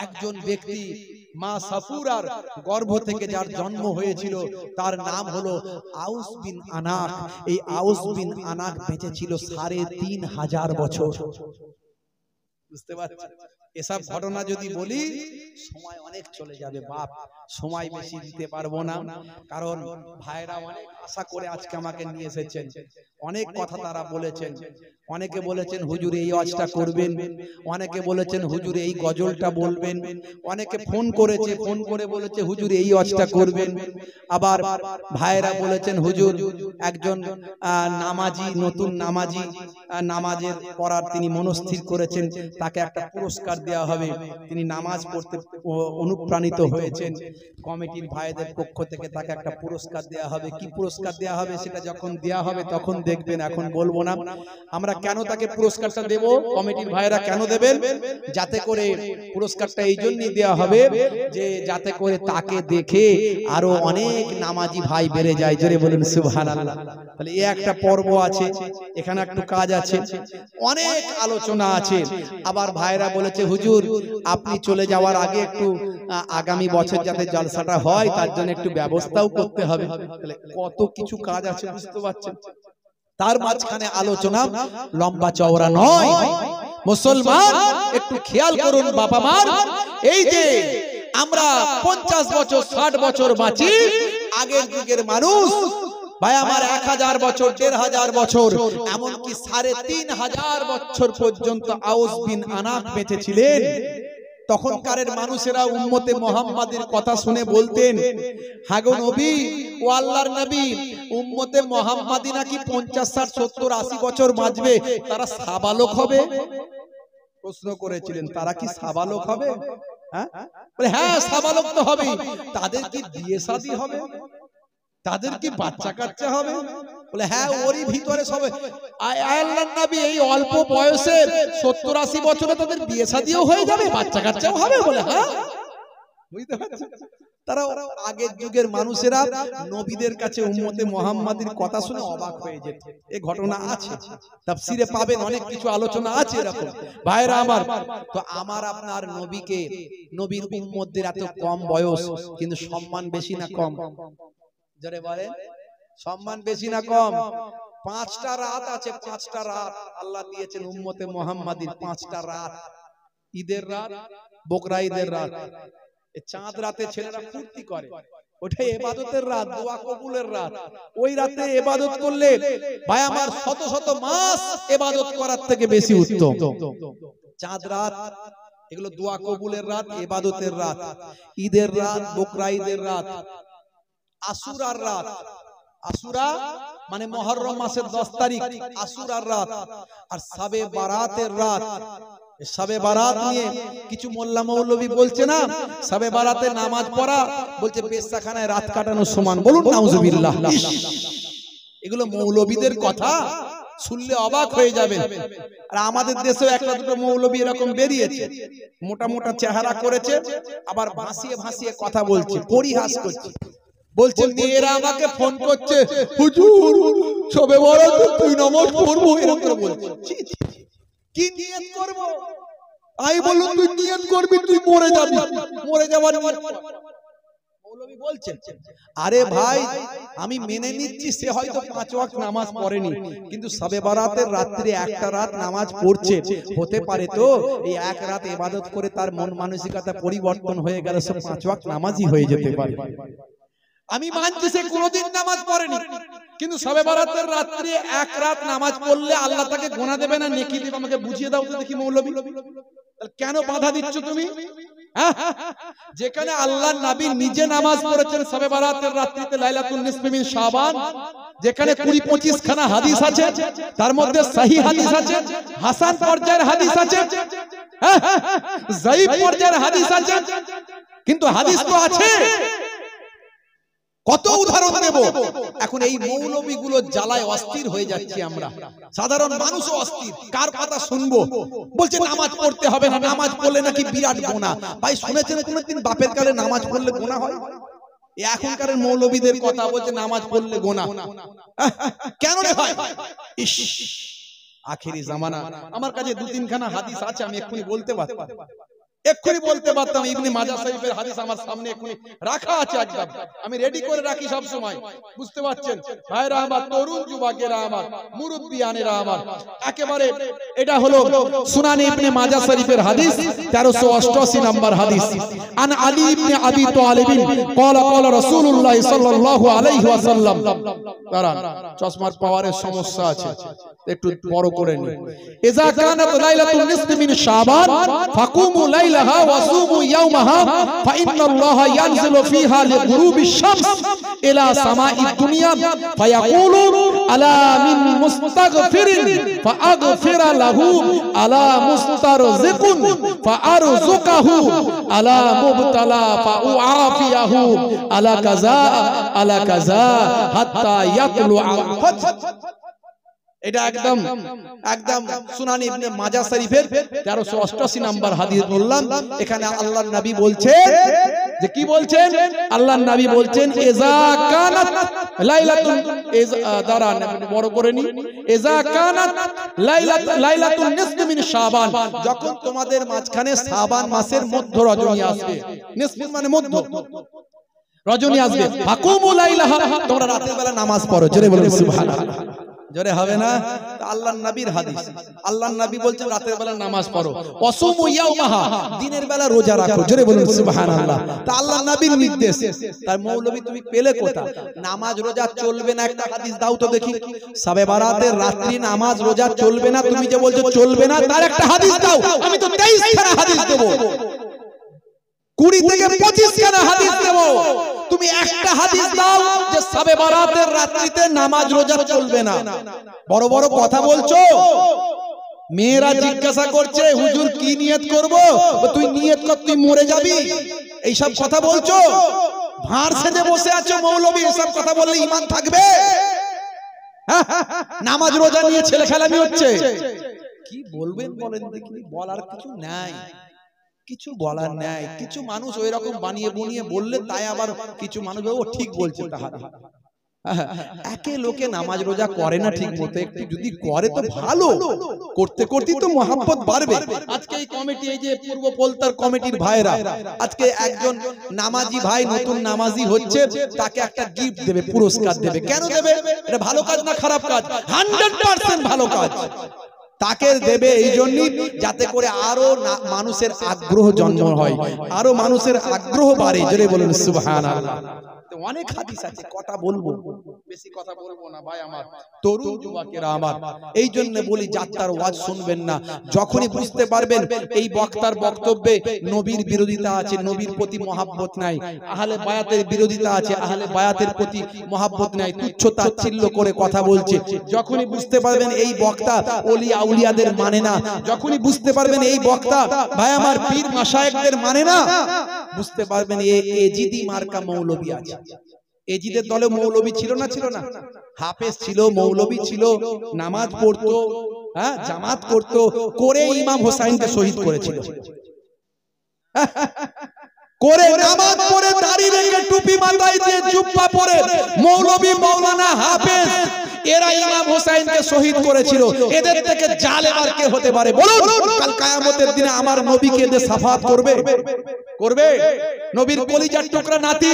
একজন ব্যক্তি মা সাফুরার গর্ভ থেকে যার জন্ম হয়েছিল তার নাম হলো আউস বিন আনাক। এই আউস বিন আনাক বেঁচে ছিল 3500 বছর। বুঝতে পারছেন? এসব ঘটনা যদি বলি সময় অনেক চলে যাবে বাপ, সময় বেশি দিতে পারবো না। কারণ ভাইরা অনেক আশা করে আজকে আমাকে নিয়ে এসেছেন, অনেক কথা তারা বলেছেন। অনেকে বলেছেন হুজুর এই ওয়াজটা করবেন, অনেকে বলেছেন হুজুর এই গজলটা বলবেন, অনেকে ফোন করেছে, ফোন করে বলেছে হুজুর এই ওয়াজটা করবেন। আবার ভাইরা বলেছেন হুজুর একজন নামাজি, নতুন নামাজি, নামাজের পড়ার তিনি মনস্থির করেছেন, তাকে একটা পুরস্কার দেওয়া হবে। তিনি নামাজ পড়তে অনুপ্রাণিত হয়েছেন, কমিটির ভাইদের পক্ষ থেকে তাকে একটা পুরস্কার দেওয়া হবে। কি পুরস্কার দেওয়া হবে সেটা যখন দেওয়া হবে তখন দেখবেন, এখন বলবো না। আমরা কেন তাকে পুরস্কারটা দেব, কমিটির ভাইরা কেন দেবেন? যাতে করে পুরস্কারটা এই জন্যই দেওয়া হবে যে যাতে করে তাকে দেখে আরো অনেক নামাজি ভাই বেড়ে যায়। জোরে বলুন সুবহানাল্লাহ। তাহলে এই একটা পর্ব আছে, এখানে একটু কাজ আছে, অনেক আলোচনা আছে। আবার ভাইরা বলেছে হুজুর আপনি চলে যাওয়ার আগে একটু আগামী বছর যাতে জলসাটা হয় তার জন্য একটু ব্যবস্থাও করতে হবে। তাহলে কত কিছু কাজ আছে, বুঝতে পারছেন? তার মাঝখানে আলোচনা লম্বা চওড়া নয়। মুসলমান একটু খেয়াল করুন বাবা মার, এই যে আমরা 50 বছর 60 বছর বাঁচি, আগের যুগের মানুষ ভাই আমার 1000 বছর, 1500 বছর, এমনকি 3500 বছর পর্যন্ত আউস বিন আনাক বেঁচে ছিলেন। তখনকারের মানুষেরা উম্মতে মুহাম্মাদের কথা শুনে বলতেন, হাগো নবী ও আল্লাহর নবী, উম্মতে মুহাম্মাদি নাকি 50, 60, 70, 80 বছর বাঁচবে, তারা সাবালক হবে। প্রশ্ন করেছিলেন তারা কি সাবালক হবে? হ্যাঁ সাবালক তো হবে। তাদের কি বিয়ে শাদী হবে? তাদের কি বাচ্চা কাচ্চা হবে? বলে হ্যাঁ ওরই ভিতরে সবে আল্লাহর নবী এই অল্প বয়সে 70-80 বছরে তাদের বিয়ে শাদীও হয়ে যাবে, বাচ্চা কাচ্চাও হবে। বলে হ্যাঁ। বুঝতে পারছেন? তারা আগের যুগের মানুষেরা নবীদের কাছে উম্মতে মুহাম্মাদির কথা শুনে অবাক হয়ে যেত। এই ঘটনা আছে, তাফসিরে পাবেন, অনেক কিছু আলোচনা আছে এরকম। ভাইরা আমার, তো আমার আপনার নবীকে, নবীর উম্মতদের এত কম বয়স, কিন্তু সম্মান বেশি না কম? যারা বলেন সম্মান বেশি না কম? 5টা রাত আছে, 5টা রাত আল্লাহ দিয়েছেন উম্মতে মুহাম্মাদির। 5টা রাত, ঈদের রাত, বকরা ঈদের রাত। চাঁদ রাতে ছেলেরা ফুর্তি করে, ওটাই ইবাদতের রাত, দোয়া কবুলের রাত। ওই রাতে ইবাদত করলে ভাই আমার শত শত মাস ইবাদত করার থেকে বেশি উত্তম। চাঁদ রাত এগুলো দোয়া কবুলের রাত, ইবাদতের রাত। ঈদের রাত, বকরা ঈদের রাত, আশুরার রাত। আশুরা মানে মুহররম মাসের 10 তারিখ, আশুরার রাত। আর শবে বারাতের রাত। শবে বারাত নিয়ে কিছু মোল্লা মৌলবী বলছে না, শবে বারাতে নামাজ পড়া বলছে পেশাখানায় রাত কাটানোর সমান। বলুন নাউজুবিল্লাহ। এগুলো মৌলবীদের কথা, শুনলে অবাক হয়ে যাবেন। আর আমাদের দেশেও একটা দুটো মৌলবী এরকম বেরিয়েছে, মোটা মোটা চেহারা করেছে, আবার ভাসিয়ে ভাসিয়ে কথা বলছে, পরিহাস করছে। বলছে মেয়েরা আমাকে ফোন করছে, হুজুর শবে বারাতে তুই নামাজ পড়বো, এরকম করে বলছে। কি নিয়ত করব? আই বলুন তুই নিয়ত করবি, তুই মরে যাবি, মরে যাবার মৌলবী বলছেন। আরে ভাই আমি মেনে নিচ্ছি সে হয়তো 5 ওয়াক্ত নামাজ পড়েনি, কিন্তু শবে বারাতের রাত্রে একটা রাত নামাজ পড়ছে। হতে পারে তো এই এক রাত ইবাদত করে তার মন মানসিকতা পরিবর্তন হয়ে গেল, সে 5 ওয়াক্ত নামাজই হয়ে যেতে পারে। আমি মানছি সে কোনোদিন নামাজ পড়েনি, কিন্তু শবে বারাতের রাত্রে এক রাত নামাজ পড়লে আল্লাহ তাকে গোনা দেবে না, নেকি দেবে। আমাকে বুঝিয়ে দাও তো দেখি মৌলবী, কেন বাধা দিচ্ছ তুমি? যেখানে আল্লাহর নবী নিজে নামাজ পড়েছেন শবে বারাতের রাত্রিতে, লাইলাতুন নিসফি মিন শাবান, যেখানে 20-25 খানা হাদিস আছে, তার মধ্যে সহিহ হাদিস আছে, হাসান পর্যায়ের হাদিস আছে, যায়ীফ পর্যায়ের হাদিস আছে, কিন্তু হাদিস তো আছে। কত উদাহরণ দেব। এখন এই মৌলবীগুলো জ্বালায় অস্থির হয়ে যাচ্ছি আমরা, সাধারণ মানুষও অস্থির। কার কথা শুনবো? বলছে নামাজ পড়তে হবে না, নামাজ পড়লে নাকি বিরাট গুনাহ। ভাই শুনেছেন কোনদিন বাপের কালে নামাজ পড়লে গুনাহ হয়? এখনকার মৌলবীদের কথা বলছে নামাজ পড়লে গুনাহ। কেন রে ভাই? ইস, আখেরি জামানা। আমার কাছে 2-3 খানা হাদিস আছে, আমি এক্ষুনি বলতে পারতাম, ইবনে মাজাহ শরীফের হাদিস আমার সামনে এক্ষুনি রাখা আছে, একদম আমি রেডি করে রাখি সব সময়। বুঝতে পারছেন ভাইরা আমার, তরুণ যুবকেরা আমার, মুরব্বিয়ানেরা আমার, একেবারে এটা হলো সুনানে ইবনে মাজাহ শরীফের হাদিস 1388 নম্বর হাদিস। আন আলী ইবনে আবি তালিব قال قال رسول الله صلى الله عليه وسلم। দাঁড়ান, চশমার পাওয়ারের সমস্যা আছে, একটু বড় করে নি। ইজা কানাত লাইলাতুন নিসফি মিন শাবান ফাকুমু লাইলাহা ওয়াসুমু ইয়াওমাহা ফাইন্নাল্লাহা ইয়ানজিলু ফিহা লিগুরুবিশ শামস ইলা সামাঈদ দুনিয়া ফায়াকুলু আলা মিন মুস্তাগফিরিন ফাআগফিরা লাহু আলা মুস্তারজিকুন ফাআরযুকাহু আলা মুবতালা ফাউআফিয়াহু আলা কাযা আলা কাযা হাত্তা ইয়াতলু আল-ফাজর। এটা একদম একদম সুনানি ইবনে মাজাহ শরীফের 1388 নাম্বার হাদিস বললাম। এখানে আল্লাহর নবী বলছেন যে কি বলছেন? আল্লাহর নবী বলছেন ইজা কানাত লাইলাতুন, দাঁড়ান বড় করে নি, ইজা কানাত লাইলাতুন নিসফি মিন শাবান, যখন তোমাদের মাঝখানে শাবান মাসের মধ্য রজনী আসবে, নিসফি মানে মধ্য রজনী আসবে, ফাকুমু লাইলাহা, তোমরা রাতের বেলা নামাজ পড়ো। জোরে বলুন সুবহানাল্লাহ। জোরে হবে না? আল্লাহর নবীর হাদিস, আল্লাহর নবী বলছেন রাতের বেলা নামাজ পড়ো। ওয়াসুমু ইয়াওমাহা, দিনের বেলা রোজা রাখো। জোরে বলুন সুবহানাল্লাহ। তা আল্লাহর নবীর নির্দেশ। তার মৌলবী তুমি পেলে কোথায়? নামাজ রোজা চলবে না, একটা হাদিস দাও তো দেখি। শবে বারাতের রাত্রি নামাজ রোজা চলবে না, তুমি যে বলছো চলবে না, তার একটা হাদিস দাও। আমি তো 23 খানা হাদিস দেব, 20 থেকে 25 খানা হাদিস দেব। তুমি একটা হাদিস দাও যে শবে বারাতের রাত্রিতে নামাজ রোজা চলবে না। বড় বড় কথা বলছো। মেয়েরা জিজ্ঞাসা করছে হুজুর কি নিয়ত করব? তুই নিয়ত কর, তুই মরে যাবি, এইসব কথা বলছো। ভাঁড় সেজে বসে আছো মৌলবী, এসব কথা বললে ঈমান থাকবে? নামাজ রোজা নিয়ে ছেলে খেলামি হচ্ছে। কি বলবেন বলেন দেখি? বলার কিছু নাই। কিছু বলার নাই। কিছু মানুষ ওই রকম বানিয়ে বুনিয়ে বললে তাই আবার কিছু মানুষ ও ঠিক বলছে তাহারা। একে লোকে নামাজ রোজা করে না ঠিক মতো, একটু যদি করে তো ভালো, করতে করতে তো মহব্বত বাড়বে। আজকে এই কমিটি, এই যে পূর্ব পলতার কমিটির ভাইরা, আজকে একজন নামাজি ভাই নতুন নামাজি হচ্ছে, তাকে একটা গিফট দেবে, পুরস্কার দেবে। কেন দেবে? এটা ভালো কাজ না খারাপ কাজ? 100% ভালো কাজ। তাকে দেবে এই জন্যই যাতে করে আরো মানুষের আগ্রহ জন্ম হয়, আরো মানুষের আগ্রহ বাড়ে। জোরে বলুন সুবহানাল্লাহ। অনেক হাদিস আছে, কথা বলবো, বেশি কথা বলবো না ভাই আমার, তরুণ যুবকেরা আমার। এই জন্য বলি যাত্রার ওয়াজ শুনবেন না। যখনই বুঝতে পারবেন এই বক্তার বক্তব্যে নবীর বিরোধিতা আছে, নবীর প্রতি মহাব্বত নাই, আহলে বায়াতের বিরোধিতা আছে, আহলে বায়াতের প্রতি মহাব্বত নাই, তুচ্ছ তাচ্ছিল্য করে কথা বলছে, যখনই বুঝতে পারবেন এই বক্তা ওলি আউলিয়াদের মানে না, যখনই বুঝতে পারবেন এই বক্তা ভাই আমার পীর মাশায়েখদের মানে না, বুঝতে পারবেন এজিদি মার্কা মৌলবী আছে। এজিদের দলে মৌলবী ছিল না? ছিল না? হাফেজ ছিল, মৌলবী ছিল, নামাজ পড়তো, হ্যাঁ, জামাত করতো, করে ইমাম হোসাইনকে শহীদ করেছিল। করে নামাজ পড়ে দাড়ি রেখে টুপি মাথায় দিয়ে জুব্বা পরে মৌলবী মাওলানা হাফেজ এরা ইমাম হোসাইনকে শহীদ করেছিল। এদের থেকে জালেম আর কে হতে পারে বলুন? কাল কিয়ামতের দিনে আমার নবীকে এদের সাফাত করবে? করবে? নবীর কলিজার টুকরা নাতি,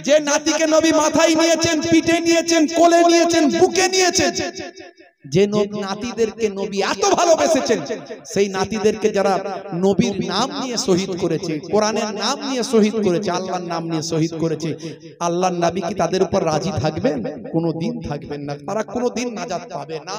যে নাতিকে নবী মাথায় নিয়েছেন, পিঠে নিয়েছেন, কোলে নিয়েছেন, বুকে নিয়েছেন, যে নাতিদেরকে নবী এত ভালোবেসেছেন, সেই নাতিদেরকে যারা নবীর নাম নিয়ে শহীদ করেছে, কোরআনের নাম নিয়ে শহীদ করেছে, আল্লাহর নাম নিয়ে শহীদ করেছে, আল্লাহর নবী কি তাদের উপর রাজি থাকবেন? কোনোদিন থাকবেন না। তারা কোনোদিন নাজাত পাবে না।